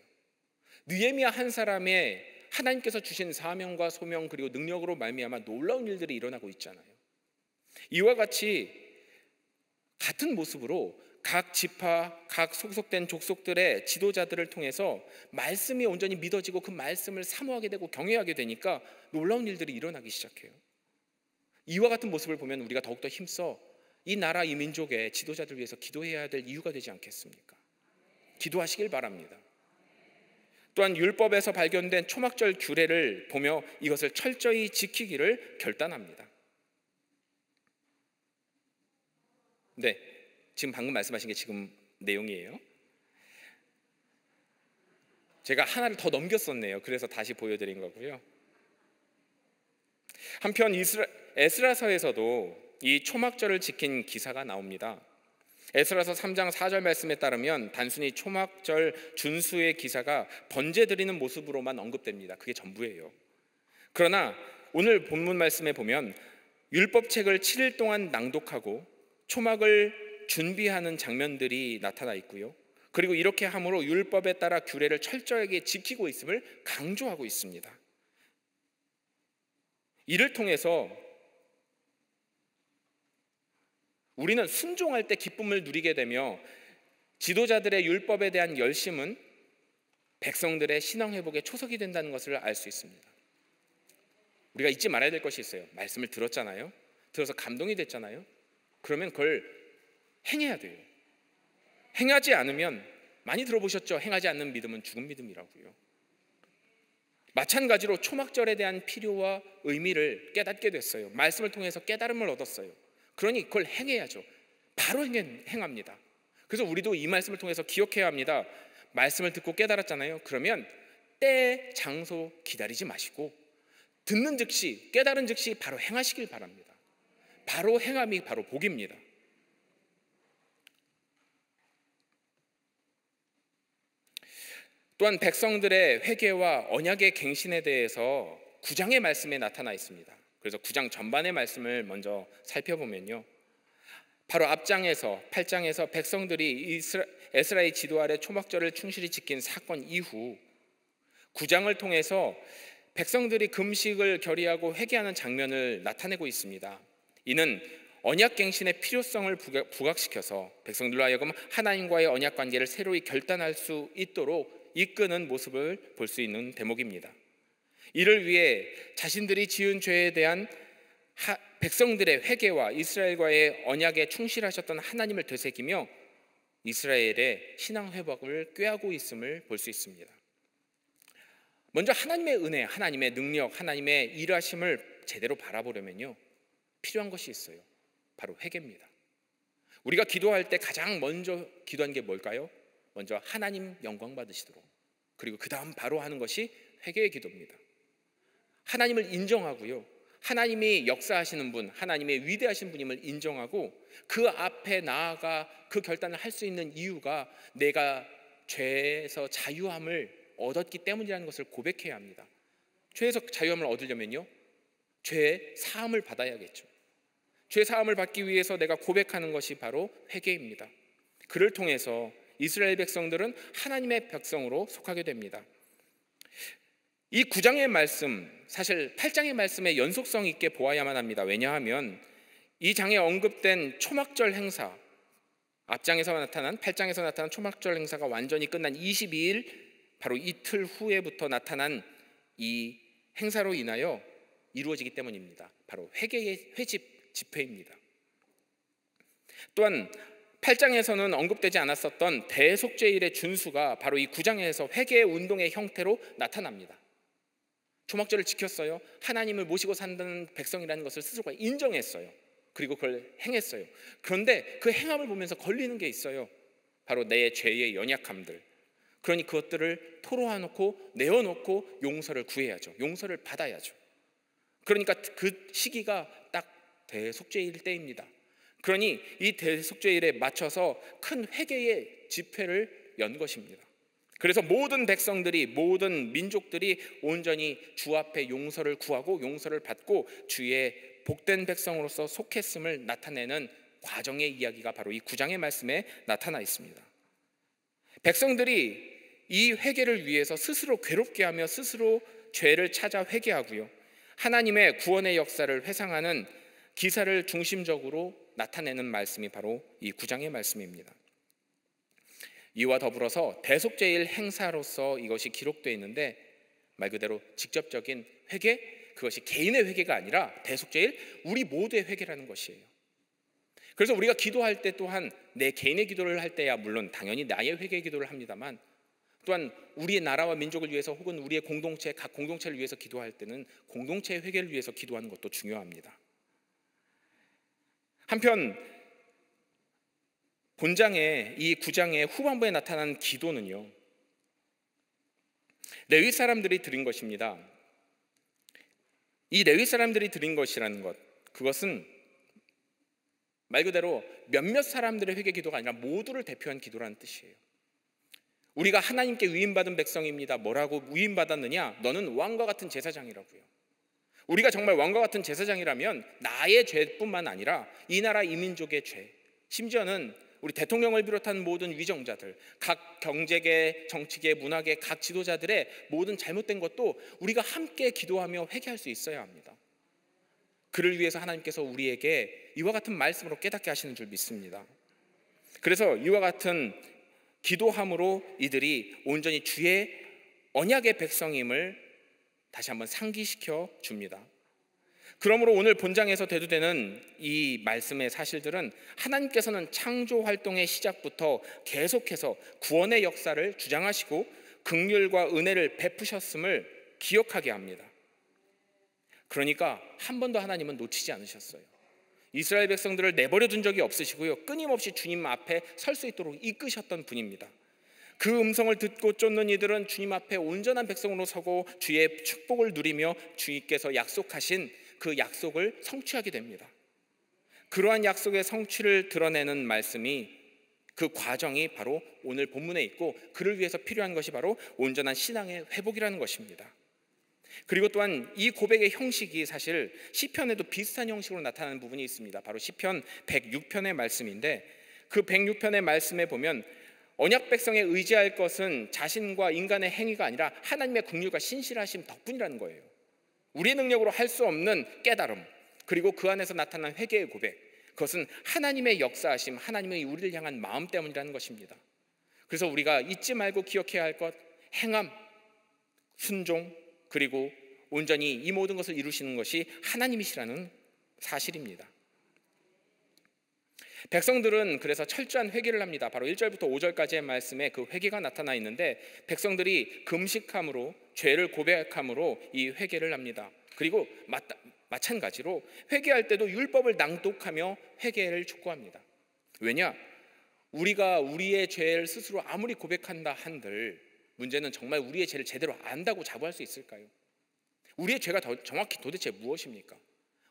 느헤미야 한 사람의 하나님께서 주신 사명과 소명, 그리고 능력으로 말미암아 놀라운 일들이 일어나고 있잖아요. 이와 같이 같은 모습으로 각 지파, 각 소속된 족속들의 지도자들을 통해서 말씀이 온전히 믿어지고 그 말씀을 사모하게 되고 경외하게 되니까 놀라운 일들이 일어나기 시작해요. 이와 같은 모습을 보면 우리가 더욱더 힘써 이 나라, 이 민족의 지도자들 위해서 기도해야 될 이유가 되지 않겠습니까? 기도하시길 바랍니다. 또한 율법에서 발견된 초막절 규례를 보며 이것을 철저히 지키기를 결단합니다. 네, 지금 방금 말씀하신 게 지금 내용이에요. 제가 하나를 더 넘겼었네요. 그래서 다시 보여드린 거고요. 한편 에스라서에서도 이 초막절을 지킨 기사가 나옵니다. 에스라서 3장 4절 말씀에 따르면 단순히 초막절 준수의 기사가 번제 드리는 모습으로만 언급됩니다. 그게 전부예요. 그러나 오늘 본문 말씀에 보면 율법책을 7일 동안 낭독하고 초막을 준비하는 장면들이 나타나 있고요. 그리고 이렇게 함으로 율법에 따라 규례를 철저하게 지키고 있음을 강조하고 있습니다. 이를 통해서 우리는 순종할 때 기쁨을 누리게 되며 지도자들의 율법에 대한 열심은 백성들의 신앙 회복의 초석이 된다는 것을 알 수 있습니다. 우리가 잊지 말아야 될 것이 있어요. 말씀을 들었잖아요. 들어서 감동이 됐잖아요. 그러면 그걸 행해야 돼요. 행하지 않으면, 많이 들어보셨죠? 행하지 않는 믿음은 죽은 믿음이라고요. 마찬가지로 초막절에 대한 필요와 의미를 깨닫게 됐어요. 말씀을 통해서 깨달음을 얻었어요. 그러니 그걸 행해야죠. 바로 행합니다. 그래서 우리도 이 말씀을 통해서 기억해야 합니다. 말씀을 듣고 깨달았잖아요. 그러면 때, 장소 기다리지 마시고 듣는 즉시, 깨달은 즉시 바로 행하시길 바랍니다. 바로 행함이 바로 복입니다. 또한 백성들의 회개와 언약의 갱신에 대해서 9장의 말씀에 나타나 있습니다. 그래서 9장 전반의 말씀을 먼저 살펴보면요, 바로 앞장에서 8장에서 백성들이 에스라의 지도 아래 초막절을 충실히 지킨 사건 이후 9장을 통해서 백성들이 금식을 결의하고 회개하는 장면을 나타내고 있습니다. 이는 언약갱신의 필요성을 부각시켜서 백성들로 하여금 하나님과의 언약관계를 새로이 결단할 수 있도록 이끄는 모습을 볼 수 있는 대목입니다. 이를 위해 자신들이 지은 죄에 대한 백성들의 회개와 이스라엘과의 언약에 충실하셨던 하나님을 되새기며 이스라엘의 신앙 회복을 꾀하고 있음을 볼 수 있습니다. 먼저 하나님의 은혜, 하나님의 능력, 하나님의 일하심을 제대로 바라보려면요, 필요한 것이 있어요. 바로 회개입니다. 우리가 기도할 때 가장 먼저 기도하는 게 뭘까요? 먼저 하나님 영광 받으시도록, 그리고 그 다음 바로 하는 것이 회개의 기도입니다. 하나님을 인정하고요, 하나님이 역사하시는 분, 하나님의 위대하신 분임을 인정하고 그 앞에 나아가 그 결단을 할 수 있는 이유가 내가 죄에서 자유함을 얻었기 때문이라는 것을 고백해야 합니다. 죄에서 자유함을 얻으려면요, 죄의 사함을 받아야겠죠. 죄 사함을 받기 위해서 내가 고백하는 것이 바로 회개입니다. 그를 통해서 이스라엘 백성들은 하나님의 백성으로 속하게 됩니다. 이 9장의 말씀, 사실 8장의 말씀의 연속성 있게 보아야만 합니다. 왜냐하면 이 장에 언급된 초막절 행사, 앞장에서 나타난 8장에서 나타난 초막절 행사가 완전히 끝난 22일 바로 이틀 후에부터 나타난 이 행사로 인하여 이루어지기 때문입니다. 바로 회개의 회집 집회입니다. 또한 8장에서는 언급되지 않았었던 대속죄일의 준수가 바로 이 9장에서 회개의 운동의 형태로 나타납니다. 초막절을 지켰어요. 하나님을 모시고 산다는 백성이라는 것을 스스로가 인정했어요. 그리고 그걸 행했어요. 그런데 그 행함을 보면서 걸리는 게 있어요. 바로 내 죄의 연약함들. 그러니 그것들을 토로해놓고 내어놓고 용서를 구해야죠. 용서를 받아야죠. 그러니까 그 시기가 딱 대속죄일 때입니다. 그러니 이 대속죄일에 맞춰서 큰 회개의 집회를 연 것입니다. 그래서 모든 백성들이, 모든 민족들이 온전히 주 앞에 용서를 구하고 용서를 받고 주의 복된 백성으로서 속했음을 나타내는 과정의 이야기가 바로 이 9장의 말씀에 나타나 있습니다. 백성들이 이 회개를 위해서 스스로 괴롭게 하며 스스로 죄를 찾아 회개하고요, 하나님의 구원의 역사를 회상하는 기사를 중심적으로 나타내는 말씀이 바로 이 9장의 말씀입니다. 이와 더불어서 대속죄일 행사로서 이것이 기록되어 있는데 말 그대로 직접적인 회개, 그것이 개인의 회개가 아니라 대속죄일 우리 모두의 회개라는 것이에요. 그래서 우리가 기도할 때 또한 내 개인의 기도를 할 때야 물론 당연히 나의 회개 기도를 합니다만 또한 우리의 나라와 민족을 위해서 혹은 우리의 공동체, 각 공동체를 위해서 기도할 때는 공동체의 회개를 위해서 기도하는 것도 중요합니다. 한편 본장의 이 9장의 후반부에 나타난 기도는요, 레위 사람들이 드린 것입니다. 이 레위 사람들이 드린 것이라는 것, 그것은 말 그대로 몇몇 사람들의 회개 기도가 아니라 모두를 대표한 기도라는 뜻이에요. 우리가 하나님께 위임받은 백성입니다. 뭐라고 위임받았느냐? 너는 왕과 같은 제사장이라고요. 우리가 정말 왕과 같은 제사장이라면 나의 죄뿐만 아니라 이 나라 이민족의 죄, 심지어는 우리 대통령을 비롯한 모든 위정자들, 각 경제계, 정치계, 문화계 각 지도자들의 모든 잘못된 것도 우리가 함께 기도하며 회개할 수 있어야 합니다. 그를 위해서 하나님께서 우리에게 이와 같은 말씀으로 깨닫게 하시는 줄 믿습니다. 그래서 이와 같은 기도함으로 이들이 온전히 주의 언약의 백성임을 다시 한번 상기시켜 줍니다. 그러므로 오늘 본장에서 대두되는 이 말씀의 사실들은 하나님께서는 창조 활동의 시작부터 계속해서 구원의 역사를 주장하시고 긍휼과 은혜를 베푸셨음을 기억하게 합니다. 그러니까 한 번도 하나님은 놓치지 않으셨어요. 이스라엘 백성들을 내버려 둔 적이 없으시고요, 끊임없이 주님 앞에 설 수 있도록 이끄셨던 분입니다. 그 음성을 듣고 쫓는 이들은 주님 앞에 온전한 백성으로 서고 주의 축복을 누리며 주님께서 약속하신 그 약속을 성취하게 됩니다. 그러한 약속의 성취를 드러내는 말씀이, 그 과정이 바로 오늘 본문에 있고, 그를 위해서 필요한 것이 바로 온전한 신앙의 회복이라는 것입니다. 그리고 또한 이 고백의 형식이 사실 시편에도 비슷한 형식으로 나타나는 부분이 있습니다. 바로 시편 106편의 말씀인데, 그 106편의 말씀에 보면 언약 백성에 의지할 것은 자신과 인간의 행위가 아니라 하나님의 긍휼과 신실하심 덕분이라는 거예요. 우리의 능력으로 할 수 없는 깨달음, 그리고 그 안에서 나타난 회개의 고백, 그것은 하나님의 역사하심, 하나님의 우리를 향한 마음 때문이라는 것입니다. 그래서 우리가 잊지 말고 기억해야 할 것, 행함, 순종, 그리고 온전히 이 모든 것을 이루시는 것이 하나님이시라는 사실입니다. 백성들은 그래서 철저한 회개를 합니다. 바로 1절부터 5절까지의 말씀에 그 회개가 나타나 있는데, 백성들이 금식함으로, 죄를 고백함으로 이 회개를 합니다. 그리고 마찬가지로 회개할 때도 율법을 낭독하며 회개를 촉구합니다. 왜냐? 우리가 우리의 죄를 스스로 아무리 고백한다 한들 문제는 정말 우리의 죄를 제대로 안다고 자부할 수 있을까요? 우리의 죄가 정확히 도대체 무엇입니까?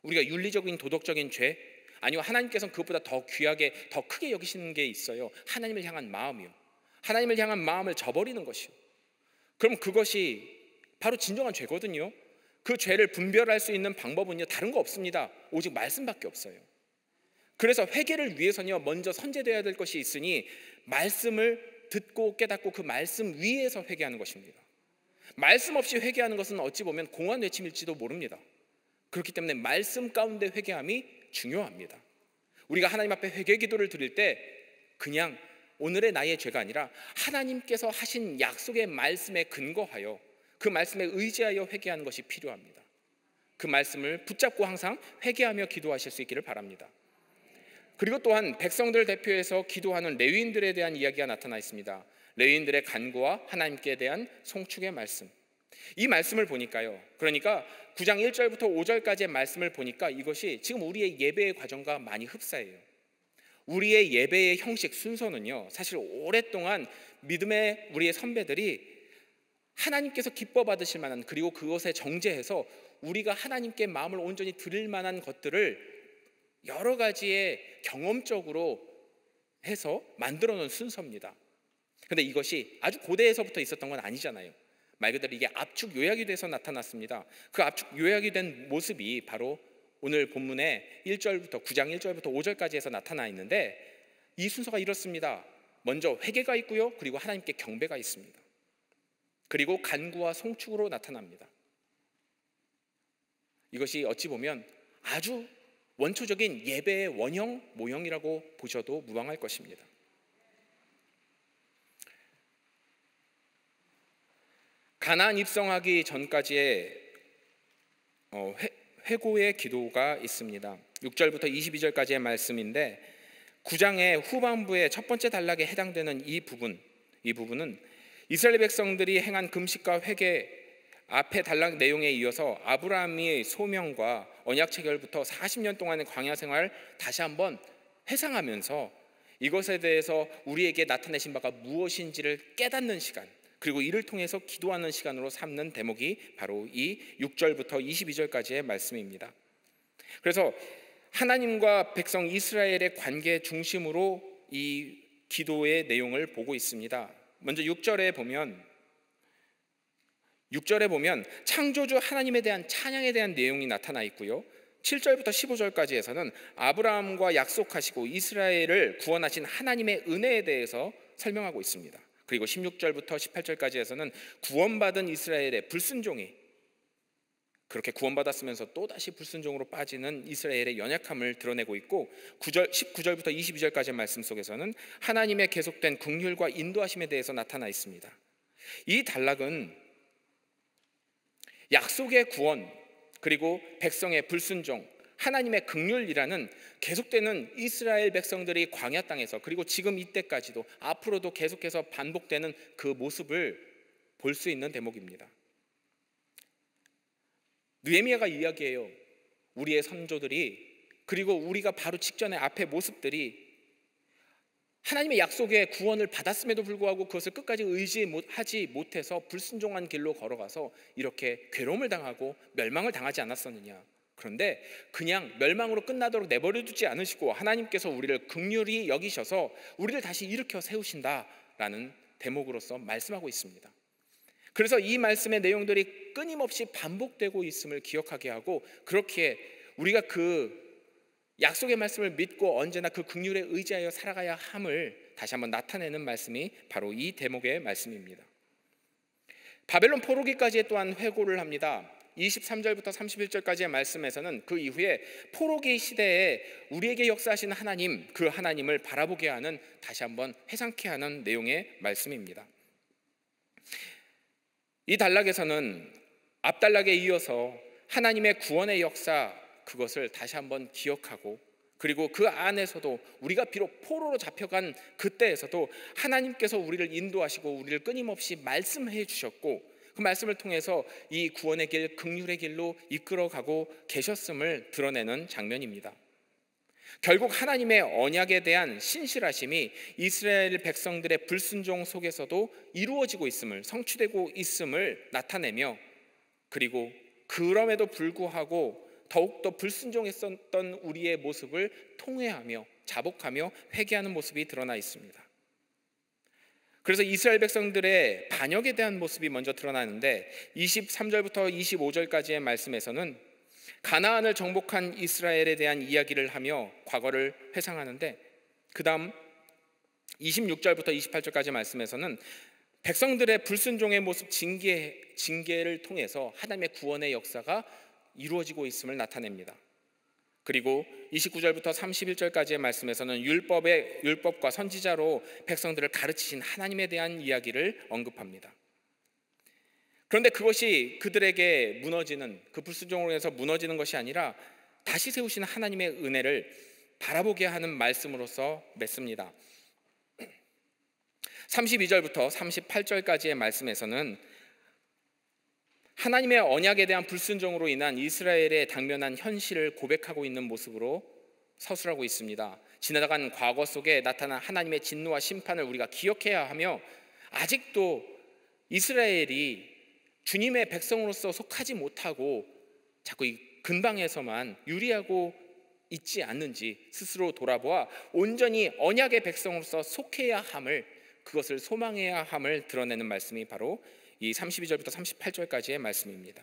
우리가 윤리적인 도덕적인 죄, 아니면 하나님께서는 그것보다 더 귀하게, 더 크게 여기시는 게 있어요. 하나님을 향한 마음이요, 하나님을 향한 마음을 저버리는 것이요. 그럼 그것이 바로 진정한 죄거든요. 그 죄를 분별할 수 있는 방법은요, 다른 거 없습니다. 오직 말씀밖에 없어요. 그래서 회개를 위해서는요, 먼저 선제되어야 될 것이 있으니 말씀을 듣고 깨닫고 그 말씀 위에서 회개하는 것입니다. 말씀 없이 회개하는 것은 어찌 보면 공허한 외침일지도 모릅니다. 그렇기 때문에 말씀 가운데 회개함이 중요합니다. 우리가 하나님 앞에 회개 기도를 드릴 때 그냥 오늘의 나의 죄가 아니라 하나님께서 하신 약속의 말씀에 근거하여, 그 말씀에 의지하여 회개하는 것이 필요합니다. 그 말씀을 붙잡고 항상 회개하며 기도하실 수 있기를 바랍니다. 그리고 또한 백성들을 대표해서 기도하는 레위인들에 대한 이야기가 나타나 있습니다. 레위인들의 간구와 하나님께 대한 송축의 말씀, 이 말씀을 보니까요, 그러니까 9장 1절부터 5절까지의 말씀을 보니까 이것이 지금 우리의 예배의 과정과 많이 흡사해요. 우리의 예배의 형식, 순서는요, 사실 오랫동안 믿음의 우리의 선배들이 하나님께서 기뻐 받으실 만한, 그리고 그것에 정제해서 우리가 하나님께 마음을 온전히 드릴 만한 것들을 여러 가지의 경험적으로 해서 만들어 놓은 순서입니다. 그런데 이것이 아주 고대에서부터 있었던 건 아니잖아요. 말 그대로 이게 압축 요약이 돼서 나타났습니다. 그 압축 요약이 된 모습이 바로 오늘 본문의 1절부터 9장 1절부터 5절까지 해서 나타나 있는데, 이 순서가 이렇습니다. 먼저 회개가 있고요, 그리고 하나님께 경배가 있습니다. 그리고 간구와 송축으로 나타납니다. 이것이 어찌 보면 아주 원초적인 예배의 원형, 모형이라고 보셔도 무방할 것입니다. 가나안 입성하기 전까지의 회고의 기도가 있습니다. 6절부터 22절까지의 말씀인데, 9장의 후반부의 첫 번째 단락에 해당되는 이 부분은 이스라엘 백성들이 행한 금식과 회개 앞의 단락 내용에 이어서 아브라함의 소명과 언약 체결부터 40년 동안의 광야 생활 다시 한번 회상하면서 이것에 대해서 우리에게 나타내신 바가 무엇인지를 깨닫는 시간, 그리고 이를 통해서 기도하는 시간으로 삼는 대목이 바로 이 6절부터 22절까지의 말씀입니다. 그래서 하나님과 백성 이스라엘의 관계 중심으로 이 기도의 내용을 보고 있습니다. 먼저 6절에 보면 창조주 하나님에 대한 찬양에 대한 내용이 나타나 있고요. 7절부터 15절까지에서는 아브라함과 약속하시고 이스라엘을 구원하신 하나님의 은혜에 대해서 설명하고 있습니다. 그리고 16절부터 18절까지에서는 구원받은 이스라엘의 불순종이, 그렇게 구원받았으면서 또다시 불순종으로 빠지는 이스라엘의 연약함을 드러내고 있고, 19절부터 22절까지의 말씀 속에서는 하나님의 계속된 긍휼과 인도하심에 대해서 나타나 있습니다. 이 단락은 약속의 구원, 그리고 백성의 불순종, 하나님의 긍휼이라는 계속되는 이스라엘 백성들이 광야 땅에서, 그리고 지금 이때까지도 앞으로도 계속해서 반복되는 그 모습을 볼 수 있는 대목입니다. 느헤미야가 이야기해요. 우리의 선조들이, 그리고 우리가 바로 직전에 앞의 모습들이 하나님의 약속의 구원을 받았음에도 불구하고 그것을 끝까지 의지하지 못해서 불순종한 길로 걸어가서 이렇게 괴로움을 당하고 멸망을 당하지 않았었느냐. 그런데 그냥 멸망으로 끝나도록 내버려 두지 않으시고 하나님께서 우리를 긍휼히 여기셔서 우리를 다시 일으켜 세우신다라는 대목으로서 말씀하고 있습니다. 그래서 이 말씀의 내용들이 끊임없이 반복되고 있음을 기억하게 하고, 그렇게 우리가 그 약속의 말씀을 믿고 언제나 그 긍휼에 의지하여 살아가야 함을 다시 한번 나타내는 말씀이 바로 이 대목의 말씀입니다. 바벨론 포로기까지 또한 회고를 합니다. 23절부터 31절까지의 말씀에서는 그 이후에 포로기 시대에 우리에게 역사하신 하나님, 그 하나님을 바라보게 하는, 다시 한번 회상케 하는 내용의 말씀입니다. 이 단락에서는 앞단락에 이어서 하나님의 구원의 역사, 그것을 다시 한번 기억하고, 그리고 그 안에서도 우리가 비록 포로로 잡혀간 그때에서도 하나님께서 우리를 인도하시고 우리를 끊임없이 말씀해 주셨고, 그 말씀을 통해서 이 구원의 길, 긍휼의 길로 이끌어가고 계셨음을 드러내는 장면입니다. 결국 하나님의 언약에 대한 신실하심이 이스라엘 백성들의 불순종 속에서도 이루어지고 있음을, 성취되고 있음을 나타내며, 그리고 그럼에도 불구하고 더욱더 불순종했었던 우리의 모습을 통회하며 자복하며 회개하는 모습이 드러나 있습니다. 그래서 이스라엘 백성들의 반역에 대한 모습이 먼저 드러나는데, 23절부터 25절까지의 말씀에서는 가나안을 정복한 이스라엘에 대한 이야기를 하며 과거를 회상하는데, 그 다음 26절부터 28절까지 말씀에서는 백성들의 불순종의 모습, 징계를 통해서 하나님의 구원의 역사가 이루어지고 있음을 나타냅니다. 그리고 29절부터 31절까지의 말씀에서는 율법과 선지자로 백성들을 가르치신 하나님에 대한 이야기를 언급합니다. 그런데 그것이 그들에게 무너지는, 그 불순종으로 해서 무너지는 것이 아니라 다시 세우신 하나님의 은혜를 바라보게 하는 말씀으로서 맺습니다. 32절부터 38절까지의 말씀에서는 하나님의 언약에 대한 불순종으로 인한 이스라엘의 당면한 현실을 고백하고 있는 모습으로 서술하고 있습니다. 지나간 과거 속에 나타난 하나님의 진노와 심판을 우리가 기억해야 하며, 아직도 이스라엘이 주님의 백성으로서 속하지 못하고 자꾸 이 근방에서만 유리하고 있지 않는지 스스로 돌아보아 온전히 언약의 백성으로서 속해야 함을, 그것을 소망해야 함을 드러내는 말씀이 바로 이 32절부터 38절까지의 말씀입니다.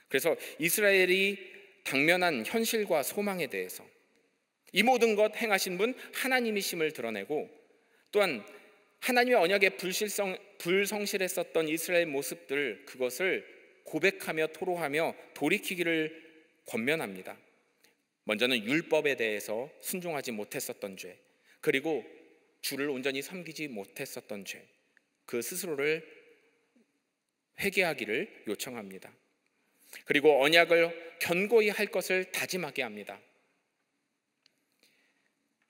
그래서 이스라엘이 당면한 현실과 소망에 대해서 이 모든 것 행하신 분 하나님이심을 드러내고, 또한 하나님의 언약에 불성실했었던 이스라엘 모습들, 그것을 고백하며 토로하며 돌이키기를 권면합니다. 먼저는 율법에 대해서 순종하지 못했었던 죄, 그리고 주를 온전히 섬기지 못했었던 죄, 그 스스로를 회개하기를 요청합니다. 그리고 언약을 견고히 할 것을 다짐하게 합니다.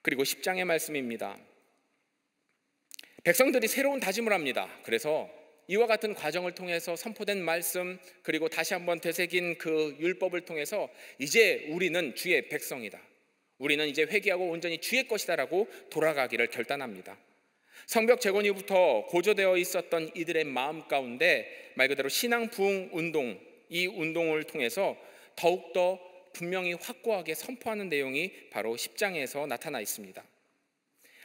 그리고 10장의 말씀입니다. 백성들이 새로운 다짐을 합니다. 그래서 이와 같은 과정을 통해서 선포된 말씀, 그리고 다시 한번 되새긴 그 율법을 통해서 이제 우리는 주의 백성이다, 우리는 이제 회개하고 온전히 주의 것이다라고 돌아가기를 결단합니다. 성벽 재건 이후부터 고조되어 있었던 이들의 마음 가운데 말 그대로 신앙 부흥 운동, 이 운동을 통해서 더욱더 분명히 확고하게 선포하는 내용이 바로 10장에서 나타나 있습니다.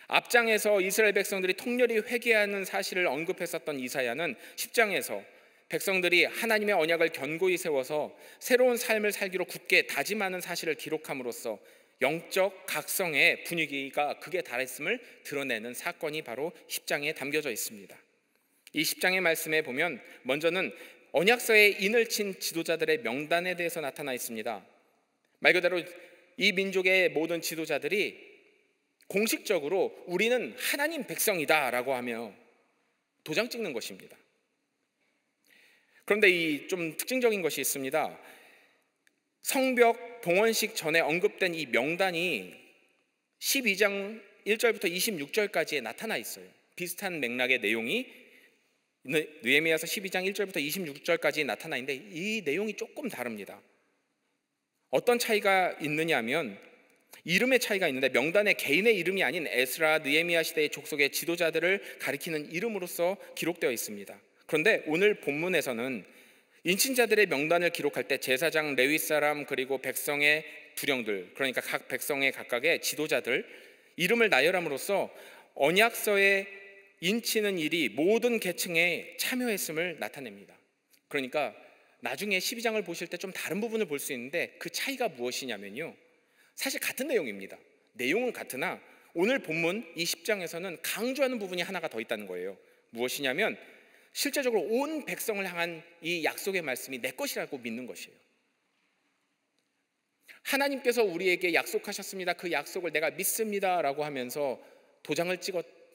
앞장에서 이스라엘 백성들이 통렬히 회개하는 사실을 언급했었던 이사야는 10장에서 백성들이 하나님의 언약을 견고히 세워서 새로운 삶을 살기로 굳게 다짐하는 사실을 기록함으로써 영적 각성의 분위기가 극에 달했음을 드러내는 사건이 바로 10장에 담겨져 있습니다. 이 10장의 말씀에 보면 먼저는 언약서에 인을 친 지도자들의 명단에 대해서 나타나 있습니다. 말 그대로 이 민족의 모든 지도자들이 공식적으로 우리는 하나님 백성이다라고 하며 도장 찍는 것입니다. 그런데 이 좀 특징적인 것이 있습니다. 성벽 봉헌식 전에 언급된 이 명단이 12장 1절부터 26절까지에 나타나 있어요. 비슷한 맥락의 내용이 느헤미야서 12장 1절부터 26절까지 나타나 있는데 이 내용이 조금 다릅니다. 어떤 차이가 있느냐 하면 이름의 차이가 있는데 명단에 개인의 이름이 아닌 에스라, 느헤미야 시대의 족속의 지도자들을 가리키는 이름으로서 기록되어 있습니다. 그런데 오늘 본문에서는 인친자들의 명단을 기록할 때 제사장, 레위 사람, 그리고 백성의 두령들, 그러니까 각 백성의 각각의 지도자들 이름을 나열함으로써 언약서에 인치는 일이 모든 계층에 참여했음을 나타냅니다. 그러니까 나중에 12장을 보실 때 좀 다른 부분을 볼 수 있는데 그 차이가 무엇이냐면요, 사실 같은 내용입니다. 내용은 같으나 오늘 본문 이 10장에서는 강조하는 부분이 하나가 더 있다는 거예요. 무엇이냐면 실제적으로 온 백성을 향한 이 약속의 말씀이 내 것이라고 믿는 것이에요. 하나님께서 우리에게 약속하셨습니다, 그 약속을 내가 믿습니다 라고 하면서 도장을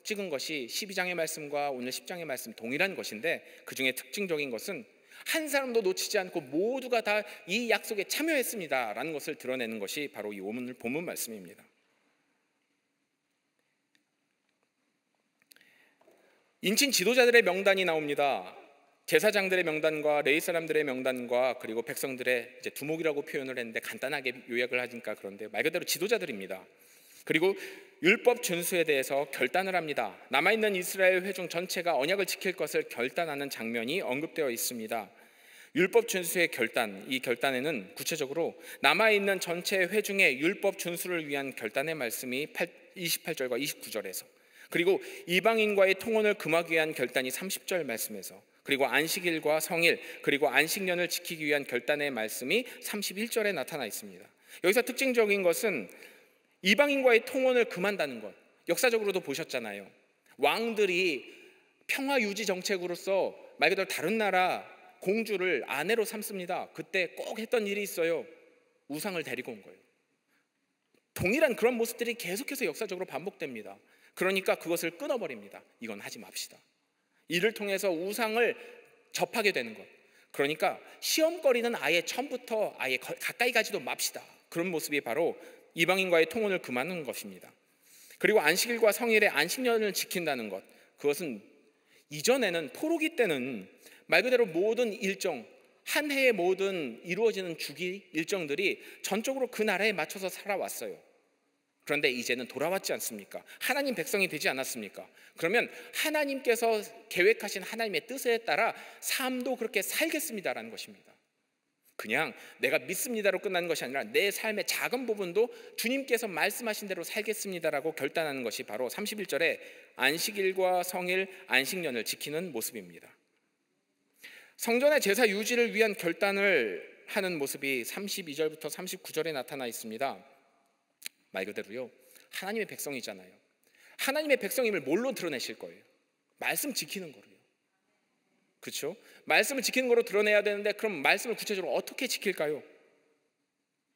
찍은 것이 12장의 말씀과 오늘 10장의 말씀 동일한 것인데, 그 중에 특징적인 것은 한 사람도 놓치지 않고 모두가 다 이 약속에 참여했습니다 라는 것을 드러내는 것이 바로 이 본문 말씀입니다. 인친 지도자들의 명단이 나옵니다. 제사장들의 명단과 레위 사람들의 명단과 그리고 백성들의 이제 두목이라고 표현을 했는데 간단하게 요약을 하니까 그런데 말 그대로 지도자들입니다. 그리고 율법 준수에 대해서 결단을 합니다. 남아있는 이스라엘 회중 전체가 언약을 지킬 것을 결단하는 장면이 언급되어 있습니다. 율법 준수의 결단, 이 결단에는 구체적으로 남아있는 전체 회중의 율법 준수를 위한 결단의 말씀이 28절과 29절에서, 그리고 이방인과의 통혼을 금하기 위한 결단이 30절 말씀에서, 그리고 안식일과 성일, 그리고 안식년을 지키기 위한 결단의 말씀이 31절에 나타나 있습니다. 여기서 특징적인 것은 이방인과의 통혼을 금한다는 것, 역사적으로도 보셨잖아요. 왕들이 평화 유지 정책으로서 말 그대로 다른 나라 공주를 아내로 삼습니다. 그때 꼭 했던 일이 있어요. 우상을 데리고 온 거예요. 동일한 그런 모습들이 계속해서 역사적으로 반복됩니다. 그러니까 그것을 끊어버립니다. 이건 하지 맙시다. 이를 통해서 우상을 접하게 되는 것, 그러니까 시험거리는 아예 처음부터 아예 가까이 가지도 맙시다. 그런 모습이 바로 이방인과의 통혼을 금하는 것입니다. 그리고 안식일과 성일의 안식년을 지킨다는 것, 그것은 이전에는 포로기 때는 말 그대로 모든 일정, 한 해의 모든 이루어지는 주기 일정들이 전적으로 그 나라에 맞춰서 살아왔어요. 그런데 이제는 돌아왔지 않습니까? 하나님 백성이 되지 않았습니까? 그러면 하나님께서 계획하신 하나님의 뜻에 따라 삶도 그렇게 살겠습니다라는 것입니다. 그냥 내가 믿습니다로 끝나는 것이 아니라 내 삶의 작은 부분도 주님께서 말씀하신 대로 살겠습니다라고 결단하는 것이 바로 31절에 안식일과 성일, 안식년을 지키는 모습입니다. 성전의 제사 유지를 위한 결단을 하는 모습이 32절부터 39절에 나타나 있습니다. 말 그대로요, 하나님의 백성이잖아요. 하나님의 백성임을 뭘로 드러내실 거예요? 말씀 지키는 거로요. 그렇죠? 말씀을 지키는 거로 드러내야 되는데 그럼 말씀을 구체적으로 어떻게 지킬까요?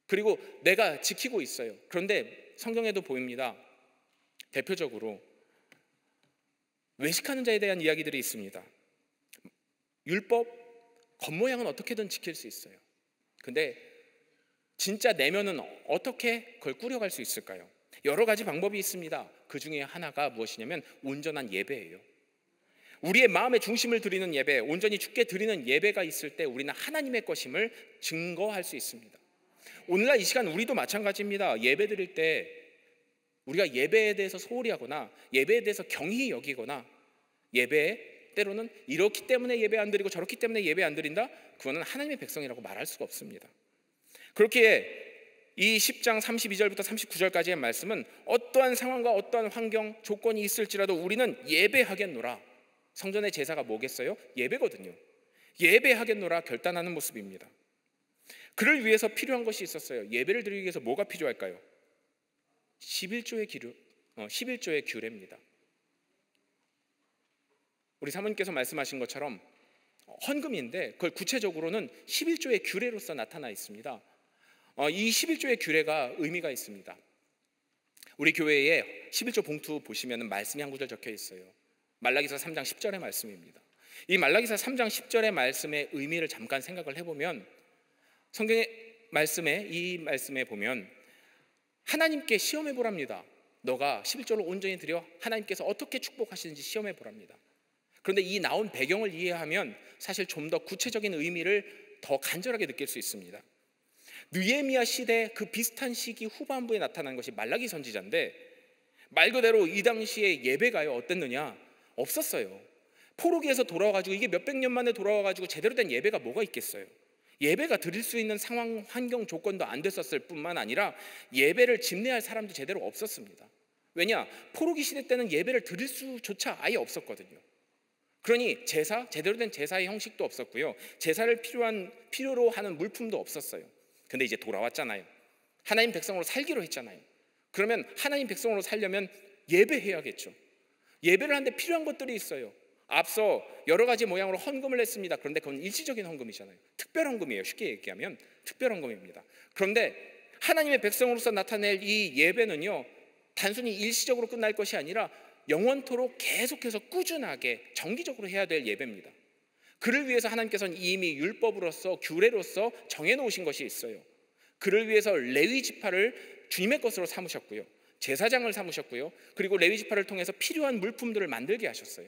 그리고 내가 지키고 있어요. 그런데 성경에도 보입니다. 대표적으로 외식하는 자에 대한 이야기들이 있습니다. 율법 겉모양은 어떻게든 지킬 수 있어요. 근데 진짜 내면은 어떻게 그걸 꾸려갈 수 있을까요? 여러 가지 방법이 있습니다. 그 중에 하나가 무엇이냐면 온전한 예배예요. 우리의 마음의 중심을 드리는 예배, 온전히 주께 드리는 예배가 있을 때 우리는 하나님의 것임을 증거할 수 있습니다. 오늘날 이 시간 우리도 마찬가지입니다. 예배 드릴 때 우리가 예배에 대해서 소홀히 하거나 예배에 대해서 경히 여기거나 예배에 때로는 이렇기 때문에 예배 안 드리고 저렇기 때문에 예배 안 드린다? 그거는 하나님의 백성이라고 말할 수가 없습니다. 그렇게 이 10장 32절부터 39절까지의 말씀은 어떠한 상황과 어떠한 환경, 조건이 있을지라도 우리는 예배하겠노라. 성전의 제사가 뭐겠어요? 예배거든요. 예배하겠노라 결단하는 모습입니다. 그를 위해서 필요한 것이 있었어요. 예배를 드리기 위해서 뭐가 필요할까요? 11조의 규례입니다. 우리 사모님께서 말씀하신 것처럼 헌금인데 그걸 구체적으로는 11조의 규례로서 나타나 있습니다. 이 11조의 규례가 의미가 있습니다. 우리 교회에 11조 봉투 보시면 말씀이 한 구절 적혀 있어요. 말라기서 3장 10절의 말씀입니다. 이 말라기서 3장 10절의 말씀의 의미를 잠깐 생각을 해보면 성경의 이 말씀에 보면 하나님께 시험해 보랍니다. 너가 11조를 온전히 드려 하나님께서 어떻게 축복하시는지 시험해 보랍니다. 그런데 이 나온 배경을 이해하면 사실 좀 더 구체적인 의미를 더 간절하게 느낄 수 있습니다. 느헤미야 시대 그 비슷한 시기 후반부에 나타난 것이 말라기 선지자인데 말 그대로 이 당시에 예배가요 어땠느냐? 없었어요. 포로기에서 돌아와가지고 이게 몇백 년 만에 돌아와가지고 제대로 된 예배가 뭐가 있겠어요? 예배가 드릴 수 있는 상황, 환경, 조건도 안 됐었을 뿐만 아니라 예배를 집례할 사람도 제대로 없었습니다. 왜냐? 포로기 시대 때는 예배를 드릴 수조차 아예 없었거든요. 그러니 제대로 된 제사의 형식도 없었고요. 제사를 필요로 하는 물품도 없었어요. 근데 이제 돌아왔잖아요. 하나님 백성으로 살기로 했잖아요. 그러면 하나님 백성으로 살려면 예배해야겠죠. 예배를 하는데 필요한 것들이 있어요. 앞서 여러 가지 모양으로 헌금을 했습니다. 그런데 그건 일시적인 헌금이잖아요. 특별 헌금이에요. 쉽게 얘기하면 특별 헌금입니다. 그런데 하나님의 백성으로서 나타낼 이 예배는요 단순히 일시적으로 끝날 것이 아니라 영원토록 계속해서 꾸준하게 정기적으로 해야 될 예배입니다. 그를 위해서 하나님께서는 이미 율법으로서 규례로서 정해놓으신 것이 있어요. 그를 위해서 레위 지파를 주님의 것으로 삼으셨고요, 제사장을 삼으셨고요, 그리고 레위 지파를 통해서 필요한 물품들을 만들게 하셨어요.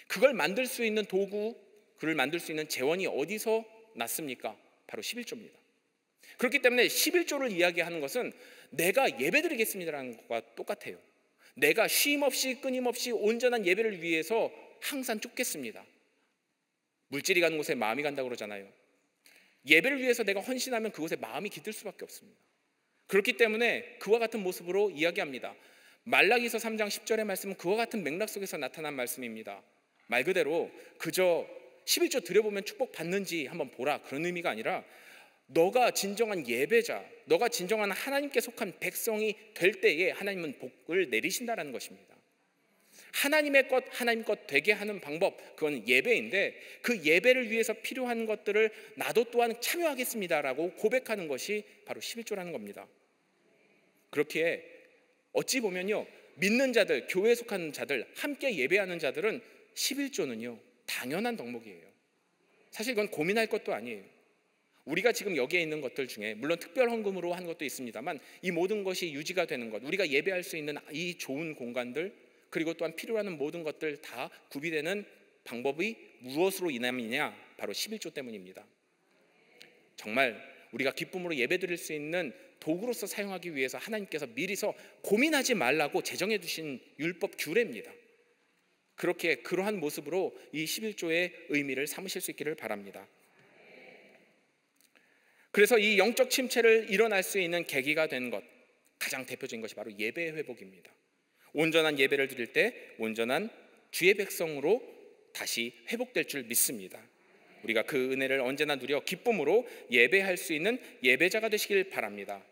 그걸 만들 수 있는 도구, 그를 만들 수 있는 재원이 어디서 났습니까? 바로 11조입니다. 그렇기 때문에 11조를 이야기하는 것은 내가 예배드리겠습니다라는 것과 똑같아요. 내가 쉼없이 끊임없이 온전한 예배를 위해서 항상 쫓겠습니다. 물질이 가는 곳에 마음이 간다고 그러잖아요. 예배를 위해서 내가 헌신하면 그곳에 마음이 깃들 수밖에 없습니다. 그렇기 때문에 그와 같은 모습으로 이야기합니다. 말라기서 3장 10절의 말씀은 그와 같은 맥락 속에서 나타난 말씀입니다. 말 그대로 그저 11조 드려보면 축복받는지 한번 보라 그런 의미가 아니라 너가 진정한 예배자, 너가 진정한 하나님께 속한 백성이 될 때에 하나님은 복을 내리신다라는 것입니다. 하나님의 것, 하나님 것 되게 하는 방법, 그건 예배인데 그 예배를 위해서 필요한 것들을 나도 또한 참여하겠습니다라고 고백하는 것이 바로 11조라는 겁니다. 그렇기에 어찌 보면요, 믿는 자들, 교회에 속하는 자들, 함께 예배하는 자들은 11조는요 당연한 덕목이에요. 사실 그건 고민할 것도 아니에요. 우리가 지금 여기에 있는 것들 중에 물론 특별 헌금으로 한 것도 있습니다만 이 모든 것이 유지가 되는 것, 우리가 예배할 수 있는 이 좋은 공간들, 그리고 또한 필요한 모든 것들 다 구비되는 방법이 무엇으로 인함이냐? 바로 11조 때문입니다. 정말 우리가 기쁨으로 예배드릴 수 있는 도구로서 사용하기 위해서 하나님께서 미리서 고민하지 말라고 제정해 두신 율법 규례입니다. 그렇게 그러한 모습으로 이 11조의 의미를 삼으실 수 있기를 바랍니다. 그래서 이 영적 침체를 일어날 수 있는 계기가 된 것, 가장 대표적인 것이 바로 예배 회복입니다. 온전한 예배를 드릴 때 온전한 주의 백성으로 다시 회복될 줄 믿습니다. 우리가 그 은혜를 언제나 누려 기쁨으로 예배할 수 있는 예배자가 되시길 바랍니다.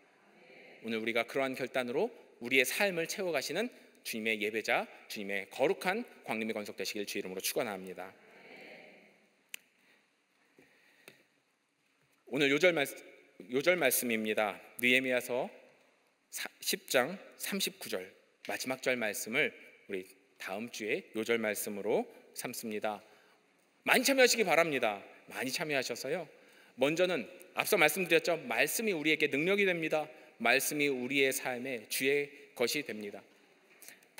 오늘 우리가 그러한 결단으로 우리의 삶을 채워가시는 주님의 예배자, 주님의 거룩한 광림의 건석 되시길 주 이름으로 축원합니다. 오늘 요절 말씀입니다. 느헤미야서 10장 39절 마지막 절 말씀을 우리 다음 주에 요절 말씀으로 삼습니다. 많이 참여하시기 바랍니다. 많이 참여하셔서요, 먼저는 앞서 말씀드렸죠, 말씀이 우리에게 능력이 됩니다. 말씀이 우리의 삶의 주의 것이 됩니다.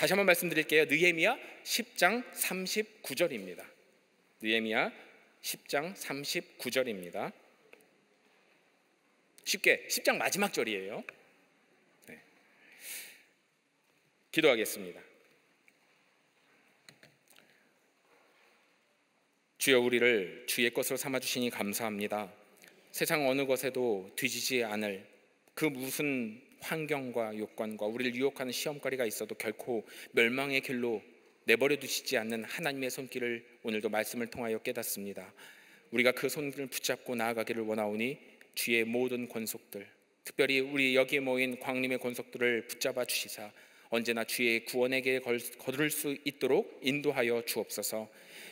다시 한번 말씀드릴게요. 느헤미야 10장 39절입니다. 느헤미야 10장 39절입니다. 쉽게 10장 마지막 절이에요. 네. 기도하겠습니다. 주여, 우리를 주의 것으로 삼아주시니 감사합니다. 세상 어느 것에도 뒤지지 않을 그 무슨 환경과 요건과 우리를 유혹하는 시험거리가 있어도 결코 멸망의 길로 내버려 두시지 않는 하나님의 손길을 오늘도 말씀을 통하여 깨닫습니다. 우리가 그 손길을 붙잡고 나아가기를 원하오니 주의 모든 권속들, 특별히 우리 여기에 모인 광림의 권속들을 붙잡아 주시사 언제나 주의 구원의 길에 걸을 수 있도록 인도하여 주옵소서.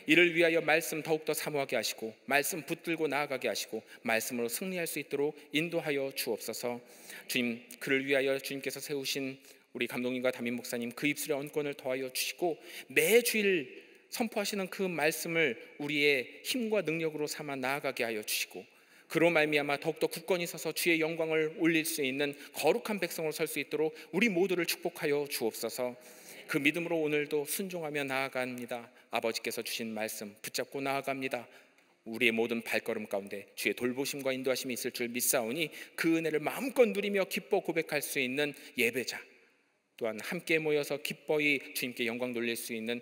이를 위하여 말씀 더욱더 사모하게 하시고 말씀 붙들고 나아가게 하시고 말씀으로 승리할 수 있도록 인도하여 주옵소서. 주님, 그를 위하여 주님께서 세우신 우리 감독님과 담임 목사님 그 입술의 언권을 더하여 주시고 매주일 선포하시는 그 말씀을 우리의 힘과 능력으로 삼아 나아가게 하여 주시고 그로 말미암아 더욱더 굳건히 서서 주의 영광을 올릴 수 있는 거룩한 백성으로 설 수 있도록 우리 모두를 축복하여 주옵소서. 그 믿음으로 오늘도 순종하며 나아갑니다. 아버지께서 주신 말씀 붙잡고 나아갑니다. 우리의 모든 발걸음 가운데 주의 돌보심과 인도하심이 있을 줄 믿사오니 그 은혜를 마음껏 누리며 기뻐 고백할 수 있는 예배자, 또한 함께 모여서 기뻐이 주님께 영광 돌릴 수 있는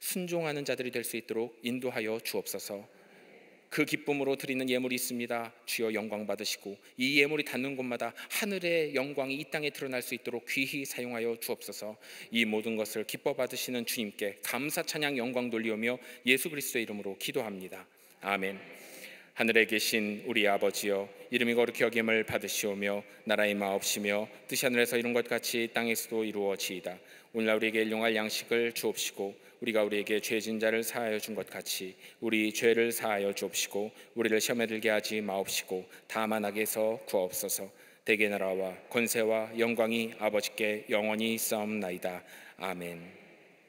순종하는 자들이 될 수 있도록 인도하여 주옵소서. 그 기쁨으로 드리는 예물이 있습니다. 주여 영광 받으시고 이 예물이 닿는 곳마다 하늘의 영광이 이 땅에 드러날 수 있도록 귀히 사용하여 주옵소서. 이 모든 것을 기뻐 받으시는 주님께 감사 찬양 영광 돌리오며 예수 그리스도의 이름으로 기도합니다. 아멘. 하늘에 계신 우리 아버지여, 이름이 거룩히 여김을 받으시오며 나라의 마옵시며 뜻이 하늘에서 이룬 것 같이 땅에서도 이루어지이다. 오늘날 우리에게 일용할 양식을 주옵시고 우리가 우리에게 죄진 자를 사하여 준 것 같이 우리 죄를 사하여 주옵시고 우리를 시험에 들게 하지 마옵시고 다만 악에서 구하옵소서. 대개 나라와 권세와 영광이 아버지께 영원히 있사옵나이다. 아멘.